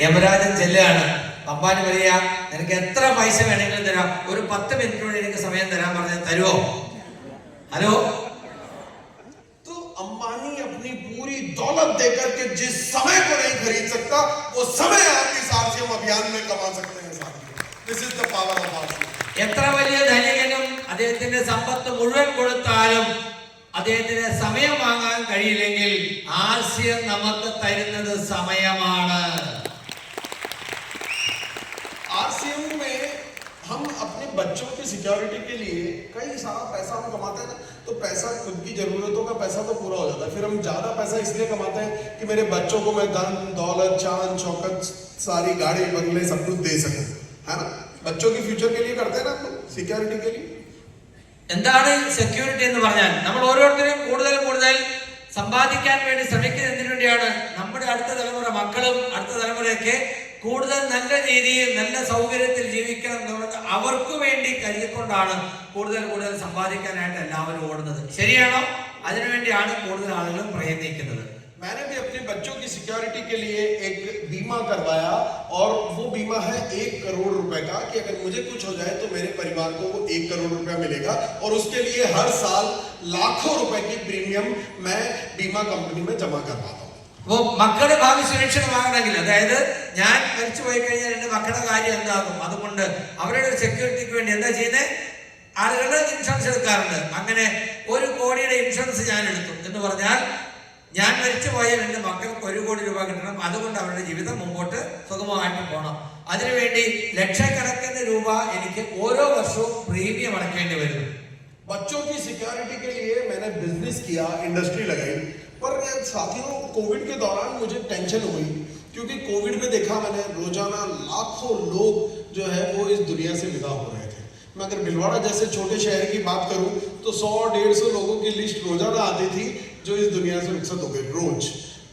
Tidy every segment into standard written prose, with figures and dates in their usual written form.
യമരാജൻ ചെല്ലുകയാണ്. പമ്പാന് പറയാ, നിനക്ക് എത്ര പൈസ വേണമെങ്കിലും തരാം, ഒരു 10 മിനിറ്റിനുള്ളിൽ എനിക്ക് സമയം തരാൻ പറഞ്ഞാൽ തരുമോ? ഹലോ, अंबानी अपनी पूरी दौलत देकर के जिस समय को नहीं खरीद सकता, वो समय आप इस आरसीएम अभियान में कमा सकते हैं साथियों. This is the power of RCM. എത്ര വലിയ ധനികനും അദ്ദേഹത്തിന്റെ സമ്പത്ത് മുഴുവൻ കൊടുത്താലും അദ്ദേഹത്തിന് സമയം വാങ്ങാൻ കഴിയില്ലെങ്കിൽ ആർസിഎം നമുക്ക് തരുന്നത് സമയമാണ്. आरसीएम में हम अपने बच्चों की सिक्योरिटी के लिए कई सारा पैसा हम कमाते हैं ना, तो पैसा खुद की जरूरतों का पैसा तो पूरा हो जाता है, फिर हम ज्यादा पैसा इसलिए कमाते हैं कि मेरे बच्चों को मैं धन दौलत चांद चौकत सारी गाड़ी बंगले सब कुछ दे सकूं, है ना. बच्चों की फ्यूचर के लिए करते हैं ना हम लोग, सिक्योरिटी के लिए. എന്താണ് സെക്യൂരിറ്റി എന്ന് പറഞ്ഞാൽ? നമ്മൾ ഓരോരുത്തരും കൂടുതൽ സമ്പാദിക്കാൻ വേണ്ടി ശ്രമിക്കുന്നത് എന്തിനു വേണ്ടിയാണ്? നമ്മുടെ അടുത്ത തലമുറ, മക്കളും അടുത്ത തലമുറയൊക്കെ കൂടുതൽ നല്ല രീതിയിൽ നല്ല സൗകര്യത്തിൽ ജീവിക്കണം എന്നുള്ളത് അവർക്ക് വേണ്ടി കരുതിക്കൊണ്ടാണ് കൂടുതൽ സമ്പാദിക്കാനായിട്ട് എല്ലാവരും ഓടുന്നത്. ശരിയാണോ? അതിനുവേണ്ടിയാണ് കൂടുതൽ ആളുകളും പ്രയത്നിക്കുന്നത്. मैंने भी अपने बच्चों की सिक्योरिटी के लिए एक बीमा करवाया, और वो बीमा है 1 करोड़ रुपए का, कि अगर मुझे कुछ हो जाए तो मेरे परिवार को वो 1 करोड़ रुपया मिलेगा, और उसके लिए हर साल लाखों रुपए की प्रीमियम मैं बीमा कंपनी में जमा करवाता हूँ. അപ്പോൾ മക്കളുടെ ഭാവി സുരക്ഷിതമാകണമെങ്കിൽ, അതായത് ഞാൻ മരിച്ചു പോയി കഴിഞ്ഞാൽ എന്റെ മക്കളുടെ കാര്യം എന്താകും, അതുകൊണ്ട് അവരുടെ സെക്യൂരിറ്റിക്ക് വേണ്ടി എന്താ ചെയ്യുന്നത്? ആളുകൾ ഇൻഷുറൻസ് എടുക്കാറുണ്ട്. അങ്ങനെ 1 കോടിയുടെ ഇൻഷുറൻസ് ഞാൻ എടുത്തു എന്ന് പറഞ്ഞാൽ, ഞാൻ മരിച്ചു പോയാൽ എൻ്റെ മക്കൾക്ക് 1 കോടി രൂപ കിട്ടണം, അതുകൊണ്ട് അവരുടെ ജീവിതം മുമ്പോട്ട് സുഗമമായിട്ട് പോകണം. അതിനുവേണ്ടി ലക്ഷക്കണക്കിന് രൂപ എനിക്ക് ഓരോ വർഷവും പ്രീമിയം അടയ്ക്കേണ്ടി വരുന്നു. बच्चों की सिक्योरिटी के लिए मैंने बिजनेस किया, इंडस्ट्री लगाई, पर साथियों कोविड के दौरान मुझे टेंशन हुई, क्योंकि कोविड में देखा मैंने रोजाना लाखों लोग जो है वो इस दुनिया से विदा हो रहे थे. मैं अगर भिलवाड़ा जैसे छोटे शहर की बात करूं तो 100-150 लोगों की लिस्ट रोजाना आती थी जो इस दुनिया से विकसित हो गए रोज.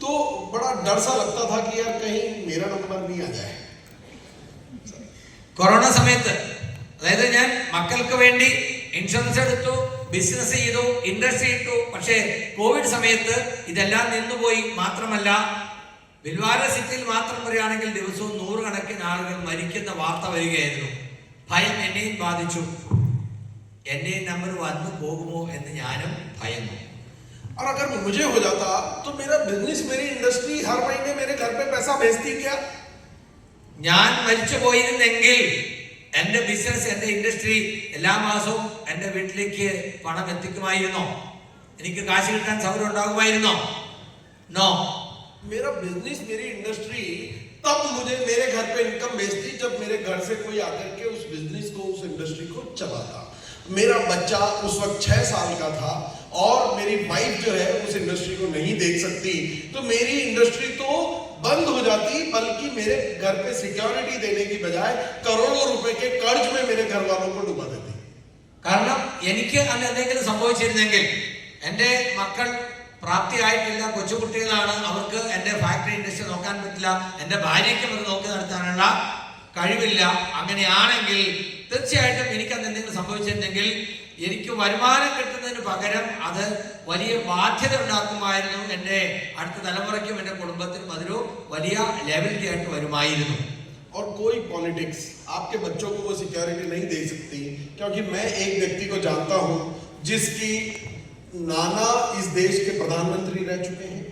तो बड़ा डर सा लगता था कि यार कहीं मेरा नंबर नहीं आ जाए. കൊറോണ സമയത്ത്, അതായത് ഞാൻ മക്കൾക്ക് വേണ്ടി ഇൻഷുറൻസ് എടുത്തു, ബിസിനസ് ചെയ്തു, ഇൻഡസ്ട്രി ഇട്ടു. പക്ഷേ കോവിഡ് സമയത്ത് ഇതെല്ലാം നിന്നുപോയി. മാത്രമല്ല, ബിൽവാര സിറ്റിയിൽ മാത്രം പറയുകയാണെങ്കിൽ ദിവസവും 100 കണക്കിന് ആളുകൾ മരിക്കുന്ന വാർത്ത വരികയായിരുന്നു. ഭയം എന്നെയും ബാധിച്ചു. എന്റെ നമ്പർ വന്നു പോകുമോ എന്ന് ഞാനും ഭയന്നു. और अगर मुझे हो जाता तो मेरा बिजनेस, मेरी इंडस्ट्री हर महीने मेरे घर पे पैसा भेजती क्या? ഞാൻ മരിച്ചു പോയിരുന്നെങ്കിൽ എന്റെ ബിസിനസ്, എന്റെ ഇൻഡസ്ട്രി എല്ലാ മാസവും എന്റെ വീട്ടിലേക്ക് പണം എത്തിക്കുമായിരുന്നോ? എനിക്ക് കാശ് കിട്ടാൻ സൗകര്യം ഉണ്ടാകുമായിരുന്നോ? നോ. मेरा बिजनेस, मेरी इंडस्ट्री तब मुझे मेरे घर पे इनकम भेजती जब मेरे घर से कोई आकर के उस बिजनेस को, उस इंडस्ट्री को चलाता. मेरा बच्चा उस वक्त 6 साल का था, और मेरी वाइफ जो है उस इंडस्ट्री को नहीं देख सकती, तो मेरी इंडस्ट्री तो बंद हो जाती, बल्कि मेरे घर पे सिक्योरिटी देने की बजाय करोड़ों रुपए के कर्ज में मेरे घर वालों को डुबा देती. കാരണം എനിക്ക് അന്ന് എന്തെങ്കിലും സംഭവിച്ചിരുന്നെങ്കിൽ, എൻ്റെ മക്കൾ പ്രാപ്തിയായിട്ടില്ല, കൊച്ചുകുട്ടികളാണ്, അവർക്ക് എൻ്റെ ഫാക്ടറി ഇൻഡസ്ട്രി നോക്കാൻ പറ്റില്ല, എൻ്റെ ഭാര്യയ്ക്കും അത് നോക്കി നടത്താനുള്ള കഴിവില്ല. അങ്ങനെയാണെങ്കിൽ തീർച്ചയായിട്ടും എനിക്കന്ന് എന്തെങ്കിലും സംഭവിച്ചിരുന്നെങ്കിൽ എനിക്ക് വരുമാനം കിട്ടുന്നതിന് പകരം അത് വലിയ ബാധ്യത ഉണ്ടാക്കുമായിരുന്നു. എൻ്റെ അടുത്ത തലമുറയ്ക്കും എൻ്റെ കുടുംബത്തിനും അതൊരു വലിയ ലയബിലിറ്റി ആയിട്ട് വരുമായിരുന്നു. और कोई पॉलिटिक्स आपके बच्चों को वो सिक्योरिटी नहीं दे सकती, क्योंकि मैं एक व्यक्ति को जानता हूं जिसकी नाना इस देश के प्रधानमंत्री रह चुके हैं,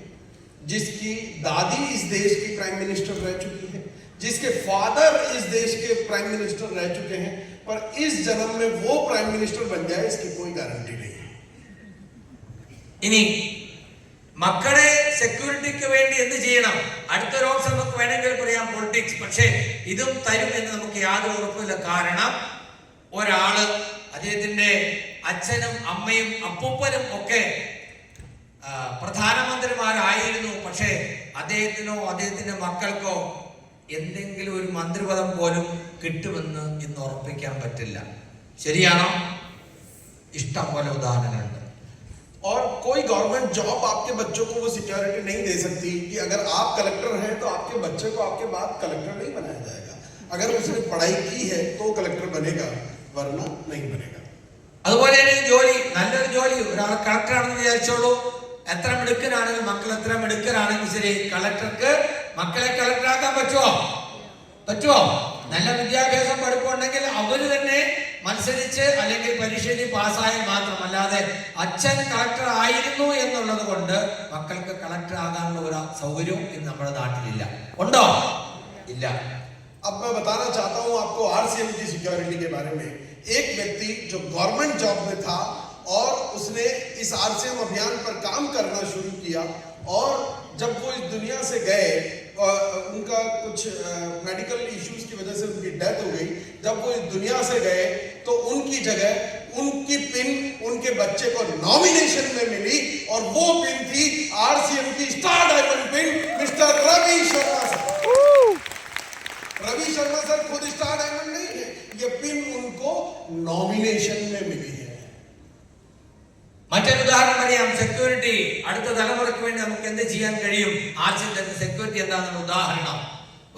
जिसकी दादी इस देश की प्राइम मिनिस्टर रह चुकी है, जिसके फादर इस देश के प्राइम मिनिस्टर रह चुके हैं, पर इस जन्म में वो प्राइम मिनिस्टर बन जाए इसकी कोई गारंटी नहीं है. ഇനി മക്കളുടെ സെക്യൂരിറ്റിക്ക് വേണ്ടി എന്ത് ചെയ്യണം? അടുത്ത ഓപ്ഷൻ നമുക്ക് വേണമെങ്കിൽ പറയാം പൊളിറ്റിക്സ്. പക്ഷേ ഇതും തരും എന്ന് നമുക്ക് യാതൊരു ഉറപ്പില്ല. കാരണം ഒരാള്, അദ്ദേഹത്തിന്റെ അച്ഛനും അമ്മയും അപ്പൂപ്പനും ഒക്കെ പ്രധാനമന്ത്രിമാരായിരുന്നു. പക്ഷേ അദ്ദേഹത്തിനോ അദ്ദേഹത്തിന്റെ മക്കൾക്കോ എന്തെങ്കിലും ഒരു മന്ത്രിപദം പോലും കിട്ടുമെന്ന് ഇന്ന് ഉറപ്പിക്കാൻ പറ്റില്ല. ശരിയാണോ? ഇഷ്ടം പോലെ ഉദാഹരണങ്ങളുണ്ട്. और कोई गवर्नमेंट जॉब आपके बच्चों को वो सिक्योरिटी नहीं दे सकती कि अगर आप कलेक्टर हैं तो आपके बच्चे को आपके बाद कलेक्टर नहीं बनाया जाएगा. अगर उसने पढ़ाई की है तो कलेक्टर बनेगा, वरना नहीं बनेगा. അതുപോലെ ജോലി, നല്ലൊരു ജോലി, ഒരാൾ കളക്ടർ ആണെന്ന് വിചാരിച്ചോളൂ, എത്ര മിടുക്കനാണെങ്കിലും, മക്കൾ എത്ര മിടുക്കനാണെങ്കിലും ശരി, കളക്ടർക്ക് മക്കളെ കളക്ടറാക്കാൻ പറ്റുമോ? നല്ല വിദ്യാഭ്യാസം പഠിപ്പുണ്ടെങ്കിൽ അവര് തന്നെ മത്സരിച്ച് അല്ലെങ്കിൽ പരീക്ഷയിൽ പാസ്സായാൽ മാത്രമല്ലാതെ അച്ഛൻ കളക്ടർ ആയിരുന്നു എന്നുള്ളത് കൊണ്ട് മക്കൾക്ക് കളക്ടർ ആകാനുള്ള ഒരു സൗകര്യവും ഇന്ന് നമ്മുടെ നാട്ടിലില്ല. ഉണ്ടോ? ഇല്ല. अब मैं बताना चाहता हूं आपको आरसीएम की सिक्योरिटी के बारे में। एक व्यक्ति जो गवर्नमेंट जॉब में था और उसने इस आरसीएम अभियान पर काम करना शुरू किया, और जब वो इस दुनिया से गए, उनका कुछ मेडिकल इश्यूज की वजह से उनकी डेथ हो गई। जब वो इस दुनिया से गए तो उनकी जगह उनकी पिन उनके बच्चे को नॉमिनेशन में मिली, और वो पिन थी आरसीएम की star diamond pin mister Ravi Sharma sir. Ravi Sharma sir खुद स्टार डायमंड नहीं है, ये पिन उनको नॉमिनेशन में मिली है। മറ്റൊരു ഉദാഹരണം പറയാം. സെക്യൂരിറ്റി, അടുത്ത തലമുറയ്ക്ക് വേണ്ടി നമുക്ക് എന്ത് ചെയ്യാൻ കഴിയും? ആർസിന്റെ സെക്യൂരിറ്റി എന്താണെന്ന ഉദാഹരണം.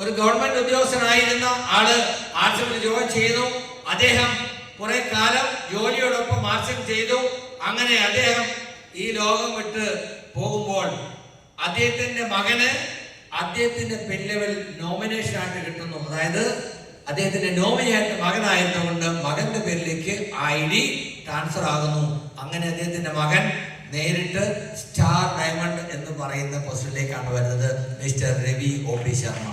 ഒരു ഗവൺമെന്റ് ഉദ്യോഗസ്ഥനായിരുന്ന ആള് ആർസിൽ ജോയിൻ ചെയ്തു. അദ്ദേഹം കുറെ കാലം ജോലിയോടൊപ്പം ആർസിൽ ചെയ്തു. അങ്ങനെ അദ്ദേഹം ഈ ലോകം വിട്ട് പോകുമ്പോൾ അദ്ദേഹത്തിന്റെ മകന് അദ്ദേഹത്തിന്റെ പിൻ ലെവൽ നോമിനേഷൻ ആയിട്ട് കിട്ടുന്നു. അതായത് അദ്ദേഹത്തിന്റെ നോമിനിയായിട്ട് മകനായിരുന്നുകൊണ്ട് മകന്റെ പേരിലേക്ക് ID ട്രാൻസ്ഫർ ആകുന്നു. അങ്ങനെ അദ്ദേഹത്തിന്റെ മകൻ നേരിട്ട് സ്റ്റാർ ഡയമണ്ട് എന്ന് പറയുന്ന പൊസിഷനിലേക്കാണ് വരുന്നത്. Mister Ravi OP Sharma.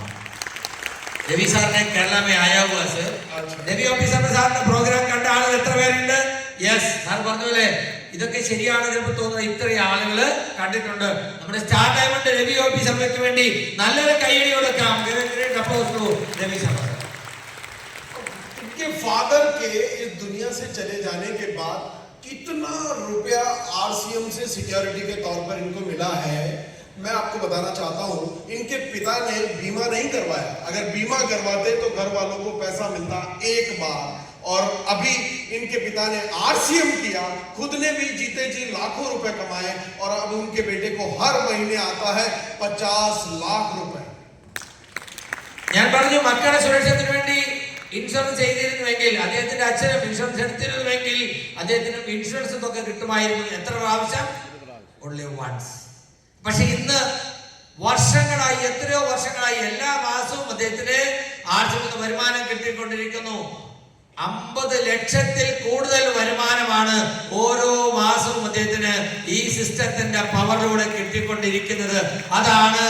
രവി സാറിനെ കേരള में आया हुआ सर. രവി OP ശർമ്മ സാറിന്റെ പ്രോഗ്രാം കണ്ട ആളുകൾ എത്ര പേരുണ്ട്? യെസ്, സാർ പറഞ്ഞപോലെ ഇതൊക്കെ ശരിയാണ്. ചിലപ്പോൾ തോന്നുന്നത് ഇത്രയും ആളുകൾ കണ്ടിട്ടുണ്ട്. നമ്മുടെ സ്റ്റാർ ഡയമണ്ട് രവി OP ശർമ്മയ്ക്ക് വേണ്ടി നല്ലൊരു കൈയടി കൊടുക്കാം. രവി ശർമ്മ. इनके फादर के इस दुनिया से चले जाने के बाद कितना रुपया आरसीएम से सिक्योरिटी के तौर पर इनको मिला है, मैं आपको बताना चाहता हूं। इनके पिता ने बीमा नहीं करवाया। अगर बीमा करवाते तो घर वालों को पैसा मिलता एक बार, और अभी इनके पिता ने आरसीएम किया, खुद ने भी जीते जी लाखों रुपए कमाए, और अब उनके बेटे को हर महीने आता है 50 लाख रुपए। ഞാൻ പറഞ്ഞു മക്കളുടെ സുരക്ഷയ്ക്ക് വേണ്ടി ഇൻഷുറൻസ് ചെയ്തിരുന്നുവെങ്കിൽ, അദ്ദേഹത്തിന്റെ അച്ഛനും ഇൻഷുറൻസ് എടുത്തിരുന്നുവെങ്കിൽ അദ്ദേഹത്തിന് ഇൻഷുറൻസ് തുക കിട്ടുമായിരുന്നു. എത്ര പ്രാവശ്യം? Only once. പക്ഷെ ഇന്ന് വർഷങ്ങളായി, എത്രയോ വർഷങ്ങളായി എല്ലാ മാസവും അദ്ദേഹത്തിന് ആർജിക്കുന്ന വരുമാനം കിട്ടിക്കൊണ്ടിരിക്കുന്നു. 50 ലക്ഷത്തിൽ കൂടുതൽ വരുമാനമാണ് ഓരോ മാസവും അദ്ദേഹത്തിന് ഈ സിസ്റ്റത്തിന്റെ പവറിലൂടെ കിട്ടിക്കൊണ്ടിരിക്കുന്നത്. അതാണ്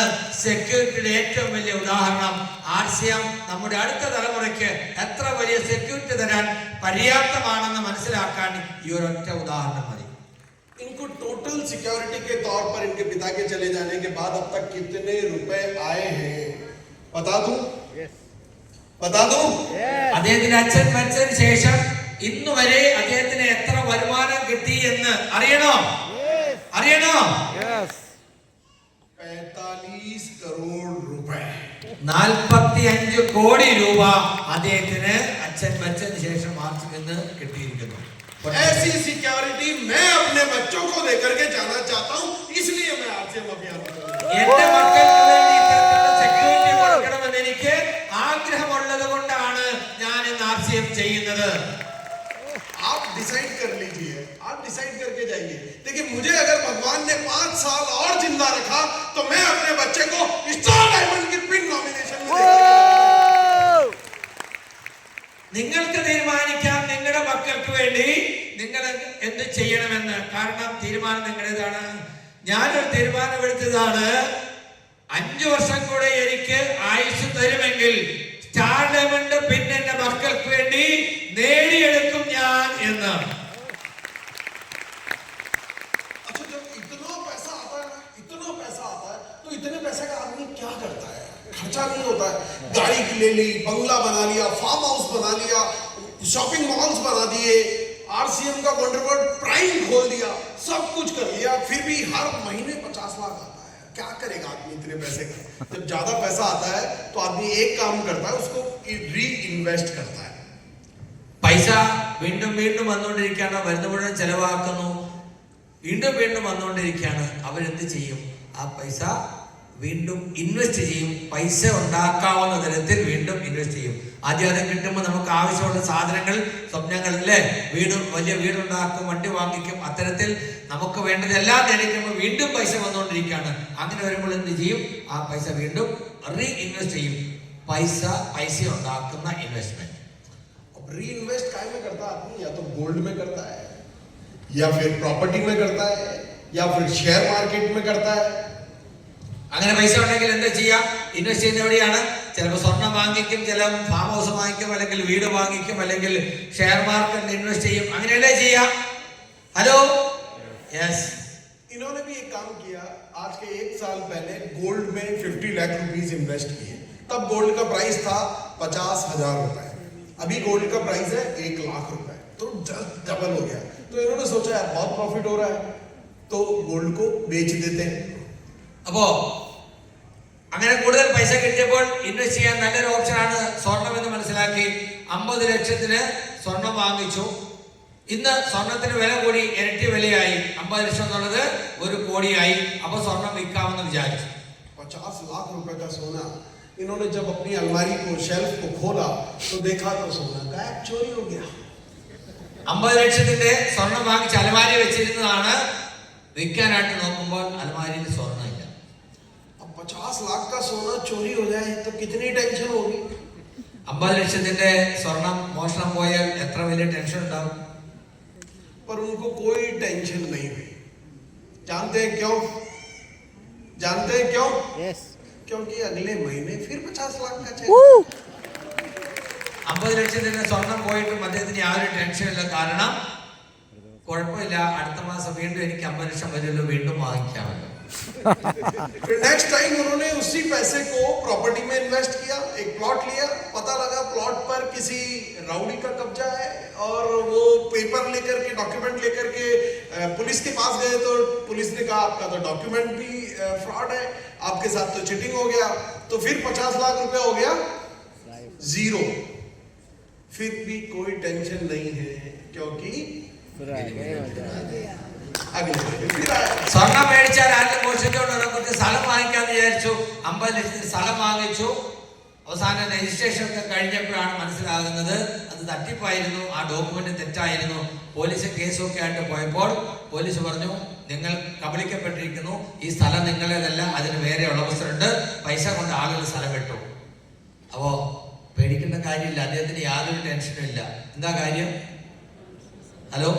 സെക്യൂരിറ്റിയുടെ ഏറ്റവും വലിയ ഉദാഹരണം. ആർസിഎം നമ്മുടെ അടുത്ത തലമുറയ്ക്ക് എത്ര വലിയ സെക്യൂരിറ്റി തരാൻ പര്യാപ്തമാണെന്ന് മനസ്സിലാക്കാൻ ഈ ഒരൊറ്റ उदाहरण മതി. इनको टोटल सिक्योरिटी के तौर पर इनके पिता के चले जाने के बाद अब तक कितने रुपए आए हैं बता दूं? അദ്ദേഹത്തിന്റെ അച്ഛൻ മരിച്ചതിന് ശേഷം ഇന്ന് വരെ അദ്ദേഹത്തിന് എത്ര വരുമാനം കിട്ടി എന്ന് അറിയണോ? 45 करोड़ रुपए. 45 കോടി രൂപ അദ്ദേഹത്തിന് അച്ഛൻ മരിച്ചതിന് ശേഷം മാർച്ചിൽ നിന്ന് കിട്ടിയിരിക്കുന്നു. ऐसी सिक्योरिटी मैं अपने बच्चों को देकर के जाना चाहता हूं, इसलिए मैं आरसीएम अभियान कर रहा हूं. എന്റെ മക്കൾക്ക് വേണ്ടി ഇത്തരത്തിലുള്ള സെക്യൂരിറ്റി കൊടുക്കണമെന്ന് എനിക്ക് ആഗ്രഹമുള്ളത് കൊണ്ടാണ് ഞാൻ ഇന്ന് ആർസിഎം ചെയ്യുന്നത്. आप डिसाइड कर लीजिए, आप डिसाइड करके जाइए. देखिए, मुझे अगर भगवान ने 5 साल और जिंदा रखा तो मैं अपने बच्चे को स्टार डायमंड की पिन नॉमिनेशन में നിങ്ങൾക്ക് തീരുമാനിക്കാം നിങ്ങളുടെ മക്കൾക്ക് വേണ്ടി നിങ്ങൾ എന്ത് ചെയ്യണമെന്ന്. കാരണം തീരുമാനം നിങ്ങളുടേതാണ്. ഞാനൊരു തീരുമാനമെടുത്തതാണ്. 5 വർഷം കൂടെ എനിക്ക് ആയുസ് തരുമെങ്കിൽ സ്റ്റാർ ഡയമണ്ട് പിന്നെ എന്റെ മക്കൾക്ക് വേണ്ടി നേടിയെടുക്കും ഞാൻ എന്ന്. अच्छा, जब इतना पैसा आता है तो इतने पैसे का आदमी क्या करता है? खर्चा नहीं होता है. गाड़ी ले ली, बंगला बना लिया, फार्म हाउस बना लिया, शॉपिंग मॉल्स बना दिए, आरसीएम का वंडरवर्ल्ड प्राइम खोल दिया, सब कुछ कर लिया, फिर भी हर महीने 50 लाख आता है. क्या करेगा आदमी इतने पैसे का? जब ज्यादा पैसा आता है तो आदमी एक काम करता है, उसको री इन्वेस्ट करता है. പൈസ വീണ്ടും വീണ്ടും വന്നുകൊണ്ടിരിക്കുകയാണ്. വരുന്ന മുഴുവൻ ചെലവാക്കുന്നു. വീണ്ടും വീണ്ടും വന്നുകൊണ്ടിരിക്കുകയാണ്. അവരെന്ത് ചെയ്യും? ആ പൈസ വീണ്ടും ഇൻവെസ്റ്റ് ചെയ്യും. പൈസ ഉണ്ടാക്കാവുന്ന തരത്തിൽ വീണ്ടും ഇൻവെസ്റ്റ് ചെയ്യും. ആദ്യം കിട്ടുമ്പോൾ നമുക്ക് ആവശ്യമുള്ള സാധനങ്ങൾ, സ്വപ്നങ്ങൾ, അല്ലേ, വലിയ വീടുണ്ടാക്കും, വണ്ടി വാങ്ങിക്കും. അത്തരത്തിൽ നമുക്ക് വേണ്ടതെല്ലാം നേടിക്കുമ്പോൾ വീണ്ടും പൈസ വന്നുകൊണ്ടിരിക്കുകയാണ്. അങ്ങനെ വരുമ്പോൾ എന്ത് ചെയ്യും? ആ പൈസ വീണ്ടും റീ ഇൻവെസ്റ്റ് ചെയ്യും. പൈസ ഉണ്ടാക്കുന്ന ഇൻവെസ്റ്റ്മെന്റ്. री इन्वेस्ट काय में करता है आदमी? या तो गोल्ड में करता है, या फिर प्रॉपर्टी में करता है, या फिर शेयर मार्केट में करता है. അങ്ങനെ പൈസ ഉണ്ടെങ്കിൽ എന്താ ചെയ്യാം? ഇൻവെസ്റ്റ് ചെയ്യുന്ന എവിടെയാണ്? ചിലപ്പോൾ സ്വർണം വാങ്ങിക്കും, ചില ഫാം ഹൗസ് വാങ്ങിക്കും, അല്ലെങ്കിൽ വീട് വാങ്ങിക്കും, അല്ലെങ്കിൽ ഷെയർ മാർക്കറ്റിൽ ഇൻവെസ്റ്റ് ചെയ്യും. അങ്ങനെയല്ലേ ചെയ്യാം? Hello, yes. इन्होंने भी एक काम किया. आज के 1 साल पहले गोल्ड में 50 लाख रुपीस इन्वेस्ट किए. तब गोल्ड का प्राइस था 50,000 रुपए. अभी गोल्ड का प्राइस है 1 लाख रुपए, तो जस्ट डबल हो गया. तो इन्होंने सोचा यार बहुत प्रॉफिट हो रहा है, तो गोल्ड को बेच देते हैं. അപ്പോ അങ്ങനെ കൂടുതൽ പൈസ കിട്ടിയപ്പോൾ ഇൻവെസ്റ്റ് ചെയ്യാൻ നല്ലൊരു ഓപ്ഷനാണ് സ്വർണം എന്ന് മനസ്സിലാക്കി 50 ലക്ഷത്തിന് സ്വർണം വാങ്ങിച്ചു. ഇന്ന് സ്വർണത്തിന് വില കൂടി, ഇരട്ടി വിലയായി. 50 ലക്ഷം എന്നുള്ളത് 1 കോടിയായി. അപ്പൊ സ്വർണം വിൽക്കാമെന്ന് വിചാരിച്ചു. 50 लाख रुपए का सोना. इन्होंने जब अपनी अलमारी को, शेल्फ को खोला तो देखा तो सोना गायब, चोरी हो गया. 50 ലക്ഷത്തിന്റെ സ്വർണം വാങ്ങിച്ച് അലമാരി വെച്ചിരുന്നതാണ്. വിൽക്കാനായിട്ട് നോക്കുമ്പോൾ അലമാരിയിൽ സ്വർണ്ണമില്ല. 50 लाख का सोना चोरी हो जाए तो कितनी टेंशन होगी. 50 ലക്ഷത്തിന്റെ സ്വർണം മോഷണം പോയാൽ എത്ര വലിയ ടെൻഷൻ ഉണ്ടാവും. पर उनको कोई टेंशन नहीं हुई. जानते हैं क्यों? जानते हैं क्यों? Yes. क्योंकि अगले महीने फिर 50 लाख का चेक. 50 ലക്ഷത്തിന്റെ സ്വർണം പോയിട്ടും അദ്ദേഹത്തിന് യാതൊരു ടെൻഷനില്ല. കാരണം കുഴപ്പമില്ല, അടുത്ത മാസം വീണ്ടും എനിക്ക് 50 ലക്ഷം വരുമല്ലോ, വീണ്ടും വാങ്ങിക്കാമല്ലോ. फिर नेक्स्ट टाइम उन्होंने उसी पैसे को प्रॉपर्टी में इन्वेस्ट किया. एक प्लॉट लिया, पता लगा प्लॉट पर किसी राउडी का कब्जा है, और वो पेपर लेकर के, डॉक्यूमेंट लेकर के पुलिस के पास गए तो पुलिस ने कहा आपका तो डॉक्यूमेंट भी फ्रॉड है, आपके साथ तो चीटिंग हो गया. तो फिर 50 लाख रुपया हो गया जीरो. फिर भी कोई टेंशन नहीं है, क्योंकि സ്വർണം മേടിച്ചാൽ ആരും മോഷിച്ചോണ്ട് നമുക്ക് സ്ഥലം വാങ്ങിക്കാന്ന് വിചാരിച്ചു. 50 ലക്ഷത്തിന് സ്ഥലം വാങ്ങിച്ചു. അവസാനം രജിസ്ട്രേഷൻ ഒക്കെ കഴിഞ്ഞപ്പോഴാണ് മനസ്സിലാകുന്നത് അത് തട്ടിപ്പായിരുന്നു, ആ ഡോക്യുമെന്റ് തെറ്റായിരുന്നു. പോലീസ് കേസൊക്കെ ആയിട്ട് പോയപ്പോൾ പോലീസ് പറഞ്ഞു, നിങ്ങൾ കബളിക്കപ്പെട്ടിരിക്കുന്നു, ഈ സ്ഥലം നിങ്ങളേതല്ല, അതിന് വേറെ ഉടമസ്ഥരുണ്ട്, പൈസ കൊണ്ട് ആളുകൾ സ്ഥലം വിട്ടു. അപ്പോ പേടിക്കേണ്ട കാര്യമില്ല, അദ്ദേഹത്തിന് യാതൊരു ടെൻഷനും ഇല്ല. എന്താ കാര്യം? ഹലോ,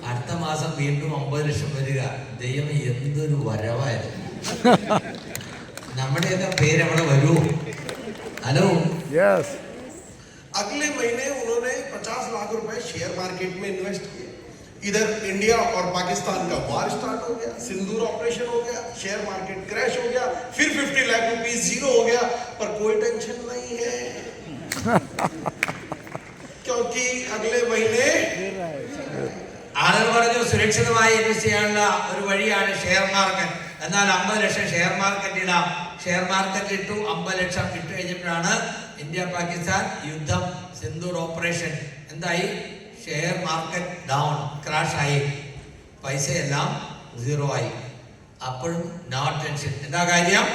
അടുത്ത മാസം വീണ്ടും 50 ലക്ഷം വരിക. ദൈവം എന്തൊരു വരവായിരുന്നു. നമ്മുടെയൊക്കെ പേര് അവിടെ വരൂ. Hello, Yes. अगले महीने उन्होंने 50 लाख रुपए शेयर मार्केट में इन्वेस्ट किए. इधर इंडिया और पाकिस्तान का वार स्टार्ट हो गया, सिंदूर ऑपरेशन हो गया, शेयर मार्केट क्रैश हो गया, फिर 50 लाख रुपीस जीरो हो गया. पर कोई टेंशन नहीं है, क्योंकि अगले महीने ആളുകൾ പറഞ്ഞു സുരക്ഷിതമായി ഇൻവെസ്റ്റ് ചെയ്യാനുള്ള ഒരു വഴിയാണ് ഷെയർ മാർക്കറ്റ്. എന്നാൽ 50 ലക്ഷം ഷെയർ മാർക്കറ്റ് ഇടാം. ഷെയർ മാർക്കറ്റ് ഇട്ടു. 50 ലക്ഷം ഇട്ട് കഴിഞ്ഞപ്പോഴാണ് ഇന്ത്യ പാകിസ്ഥാൻ യുദ്ധം, സിന്ദൂർ ഓപ്പറേഷൻ. എന്തായി? ഷെയർ മാർക്കറ്റ് ഡൗൺ, ക്രാഷ് ആയി, പൈസയെല്ലാം സീറോ ആയി. അപ്പോഴും നോ ടെൻഷൻ. എന്താ കാര്യം?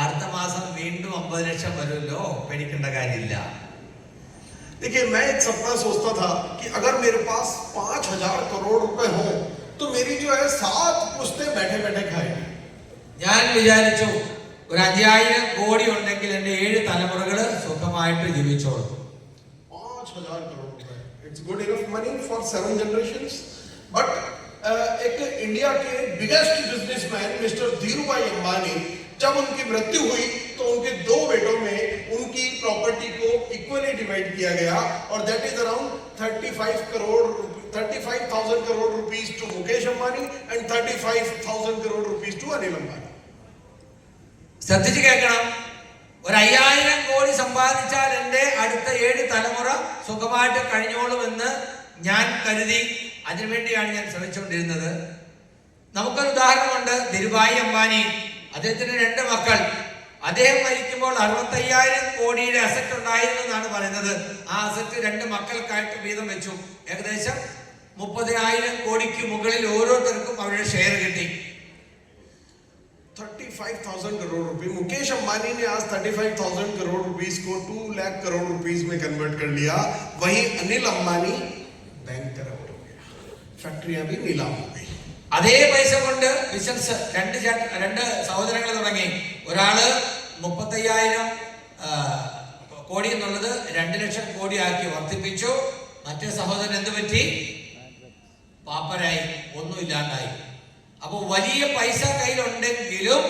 അടുത്ത മാസം വീണ്ടും 50 ലക്ഷം വരുമല്ലോ, പേടിക്കേണ്ട കാര്യമില്ല. देखिए, मैं एक सपना सोचता था कि अगर मेरे पास 5,000 करोड़ रुपए हो तो मेरी जो है 7 पुश्तें बैठे बैठे खाएगी. ഞാൻ വിചാരിച്ചു ഒരു 5,000 കോടി ഉണ്ടെങ്കിൽ എന്റെ 7 തലമുറകൾ സുഖമായിട്ട് ജീവിച്ചോളും. 5,000 करोड़ रुपए, it's good enough money for 7 generations. But एक इंडिया के biggest businessman mister Dhirubhai Ambani, जब उनकी मृत्यु हुई तो उनके 2 बेटों में उनकी प्रॉपर्टी को इक्वली डिवाइड किया गया, और that is around 35,000 crore rupees to Mukesh Ambani and 35,000 crore rupees to Anil Ambani. ശ്രദ്ധിച്ച് കേൾക്കണം. ഒരു 5,000 കോടി സമ്പാദിച്ചാൽ എന്റെ അടുത്ത 7 തലമുറ സുഖമായിട്ട് കഴിഞ്ഞോളുമെന്ന് ഞാൻ കരുതി. അതിനുവേണ്ടിയാണ് ഞാൻ ശ്രമിച്ചുകൊണ്ടിരുന്നത്. നമുക്കൊരു ഉദാഹരണമുണ്ട്. ധീരുഭായ് അംബാനി, അദ്ദേഹത്തിന് 2 മക്കൾ. അദ്ദേഹം മരിക്കുമ്പോൾ 65,000 കോടിയുടെ അസറ്റ് ഉണ്ടായിരുന്നു എന്നാണ് പറയുന്നത്. ആ അസറ്റ് 2 മക്കൾക്കായിട്ട് വീതം വെച്ചു. ഏകദേശം 30,000 കോടിക്ക് മുകളിൽ ഓരോരുത്തർക്കും അവരുടെ ഷെയർ കിട്ടി. 35,000 करोड़ रुपए. मुकेश अंबानी ने आज 35,000 करोड़ रुपीस को 2 लाख करोड़ रुपीस में कन्वर्ट कर लिया. वहीं अनिल अंबानी बैंक करप्ट हो गया, फैक्ट्रियां भी नीलाम हो गई. അതേ പൈസ കൊണ്ട് ബിസിനസ് രണ്ട് സഹോദരങ്ങൾ തുടങ്ങി. ഒരാള് 35,000 കോടി എന്നുള്ളത് 2 ലക്ഷം കോടി ആക്കി വർദ്ധിപ്പിച്ചു. മറ്റേ സഹോദരൻ എന്ത് പറ്റി? പാപ്പരായി, ഒന്നുമില്ലാണ്ടായി. അപ്പൊ വലിയ പൈസ കയ്യിലുണ്ടെങ്കിലും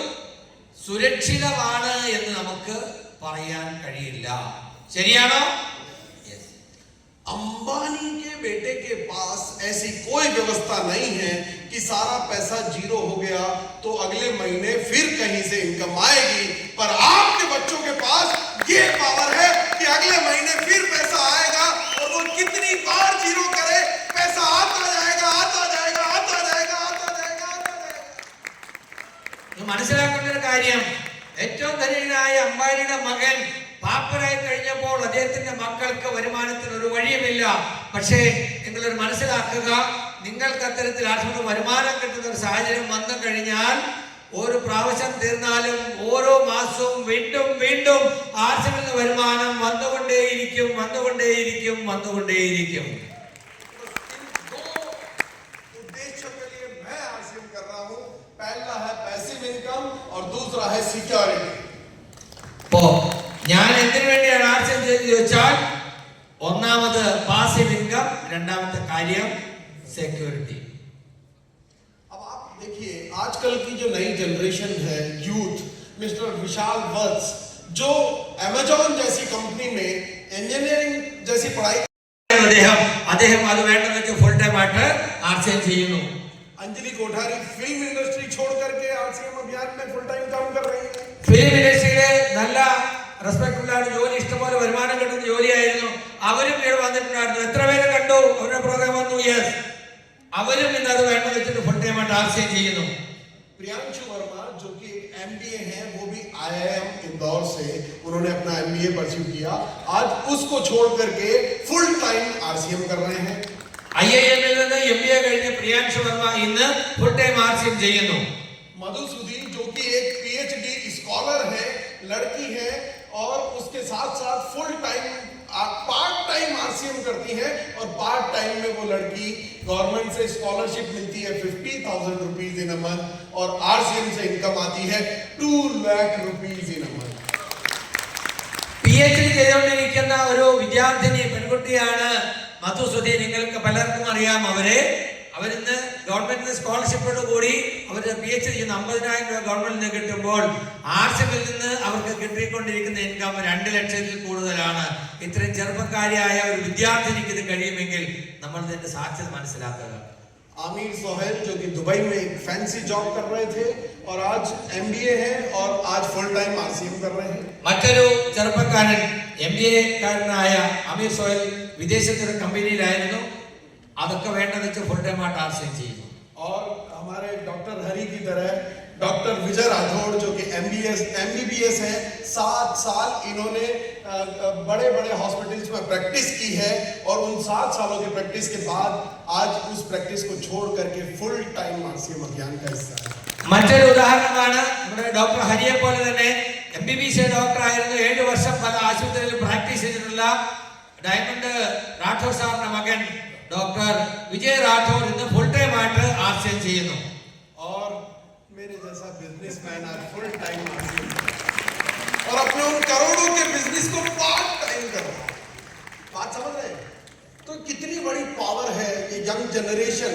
സുരക്ഷിതമാണ് എന്ന് നമുക്ക് പറയാൻ കഴിയില്ല. ശരിയാണോ? अंबानी के बेटे के पास ऐसी कोई व्यवस्था नहीं है कि सारा पैसा जीरो हो गया तो अगले महीने फिर कहीं से इनकम आएगी, पर आपके बच्चों के पास ये पावर है कि अगले महीने फिर पैसा आएगा और वो कितनी बार जीरो करे, पैसा आता जाएगा, आता जाएगा, आता जाएगा, आता जाएगा, आता जाएगा। മനസ്സിലാക്കേണ്ട ഒരു കാര്യം, ഏറ്റവും ധനികനായ അംബാനിയുടെ മകൻ പാപ്പരായി കഴിഞ്ഞപ്പോൾ അദ്ദേഹത്തിന്റെ മക്കൾക്ക് വരുമാനത്തിന് ഒരു വഴിയുമില്ല. പക്ഷേ നിങ്ങളൊരു മനസ്സിലാക്കുക, നിങ്ങൾക്ക് അത്തരത്തിൽ ആശ്രമ വരുമാനം കിട്ടുന്ന ഒരു സാഹചര്യം വന്നു കഴിഞ്ഞാൽ ഒരു പ്രാവശ്യം തീർന്നാലും ഓരോ മാസവും വീണ്ടും വീണ്ടും ആശ്രമ വരുമാനം വന്നുകൊണ്ടേയിരിക്കും, വന്നുകൊണ്ടേയിരിക്കും, വന്നുകൊണ്ടേയിരിക്കും. पहला है पैसिव इनकम और दूसरा है सिक्योरिटी. അപ്പോ ഞാൻ എന്തിനു വേണ്ടിയാണ് ആർജം ചെയ്തത് ചോദിച്ചാൽ, ഒന്നാമത് പാസീവ് ഇൻകം, രണ്ടാമത്തെ കാര്യം सिक्योरिटी. अब आप देखिए आजकल की जो नई जनरेशन है, यूथ, मिस्टर विशाल वत्स जो अमेजॉन जैसी कंपनी में इंजीनियरिंग जैसी पढ़ाई അദ്ദേഹം അത് വേണ്ടെന്ന് വെച്ച് ഫുൾ ടൈം ആയിട്ട് ആർജം ചെയ്യുന്നു. अंजलि कोठारी फिल्म इंडस्ट्री छोड़ करके आरसीएम अभियान में फुल टाइम काम कर रही है. ഫിലിം ഇൻഡസ്ട്രിയിലെ നല്ല റെസ്പെക്ടബിൾ ആണ് ജോലി, ഇഷ്ടംപോലെ വരുമാനം കിട്ടുന്ന ജോലിയായിരുന്നു. അവരും ഇവിടെ വന്നിട്ടുണ്ടായിരുന്നു. എത്ര പേരെ കണ്ടു അവരുടെ പ്രോഗ്രാം വന്നു? യെസ്, അവരും ഇന്ന് അത് വേണ്ടെന്ന് വെച്ചിട്ട് ഫുൾ ടൈം ആയിട്ട് ആർജം ചെയ്യുന്നു. प्रियांशु वर्मा जो कि एमबीए है, वो भी आईआईएम इंदौर से उन्होंने अपना एमबीए परस्यू किया, आज उसको छोड़ करके फुल टाइम आरसीएम कर रहे हैं. IIM-ൽ നിന്ന് MBA കഴിഞ്ഞ പ്രിയാൻഷു വർമ്മ ഇന്ന് ഫുൾ ടൈം ആർസിഎം ചെയ്യുന്നു. मधुसूदन जो कि एक पीएचडी स्कॉलर है, लड़की है और उसके साथ साथ full time part time RCM करती है और पार्ट टाइम में वो लड़की गवर्नमेंट से स्कॉलरशिप मिलती है 50,000 रुपीज इन अ मंथ और आरसीएम से इनकम आती है 2 lakh rupees in a month. PhD ചെയ്തുകൊണ്ടിരിക്കുന്ന ഒരു വിദ്യാർത്ഥിനി പെൺകുട്ടിയാണ് മധുസുധി. നിങ്ങൾക്ക് പലർക്കും അറിയാം അവരിന്ന് ഗവൺമെന്റിന് സ്കോളർഷിപ്പോട് കൂടി അവര് PhD ചെയ്യുന്ന 50,000 രൂപ ഗവൺമെന്റിൽ നിന്ന് കിട്ടുമ്പോൾ ആർസിഎമ്മിൽ നിന്ന് അവർക്ക് കിട്ടിക്കൊണ്ടിരിക്കുന്ന ഇൻകം 2 ലക്ഷത്തിൽ കൂടുതലാണ്. ഇത്രയും ചെറുപ്പക്കാരിയായ ഒരു വിദ്യാർത്ഥിനിക്ക് ഇത് കഴിയുമെങ്കിൽ നമ്മൾ ഇതിന്റെ സാധ്യത മനസ്സിലാക്കുക. आमिर सोहेल जो कि दुबई में एक फैंसी जॉब कर रहे थे और आज एमबीए है और आज फुल टाइम आरसीएम कर रहे हैं. മറ്റൊരു ചെറുപ്പക്കാരൻ MBA കാരനായ അമീർ സോഹൽ വിദേശത്തൊരു കമ്പനിയിലായിരുന്നു. അതൊക്കെ വേണ്ടെന്ന് വെച്ച് ഫുൾ ടൈം ആയിട്ട് ആർസിഎം ചെയ്യുന്നു. और हमारे डॉक्टर हरी की तरह डॉक्टर विजय राठौड़ जो कि MBBS है, 7 साल इन्होंने बड़े बड़े हॉस्पिटल्स में प्रैक्टिस की है और उन 7 सालों की प्रैक्टिस के बाद आज उस प्रैक्टिस को छोड़ करके फुल टाइम आरसीएम अभियान का हिस्सा है. മറ്റൊരു ഉദാഹരണമാണ് നമ്മുടെ ഡോക്ടർ ഹരിയെ പോലെ തന്നെ MBBS ഡോക്ടർ ആയിരുന്നു. 7 വർഷം പല ആശുപത്രികളിൽ പ്രാക്ടീസ് ചെയ്തിട്ടുള്ള ഡയമണ്ട് രാഠോഡ് സാറിന്റെ മകൻ ഡോക്ടർ വിജയ് രാഠോഡ് ഇന്ന് ഫുൾ ടൈം ആയിട്ട് ആർസിഎം ചെയ്യുന്നു. और मेरे जैसा बिजनेसमैन आज फुल टाइम आरसीएम और अपने उन करोड़ों के बिजनेस को पार्ट टाइम कर रहा है. बात समझ रहे हैं? तो कितनी बड़ी पावर है ये यंग जनरेशन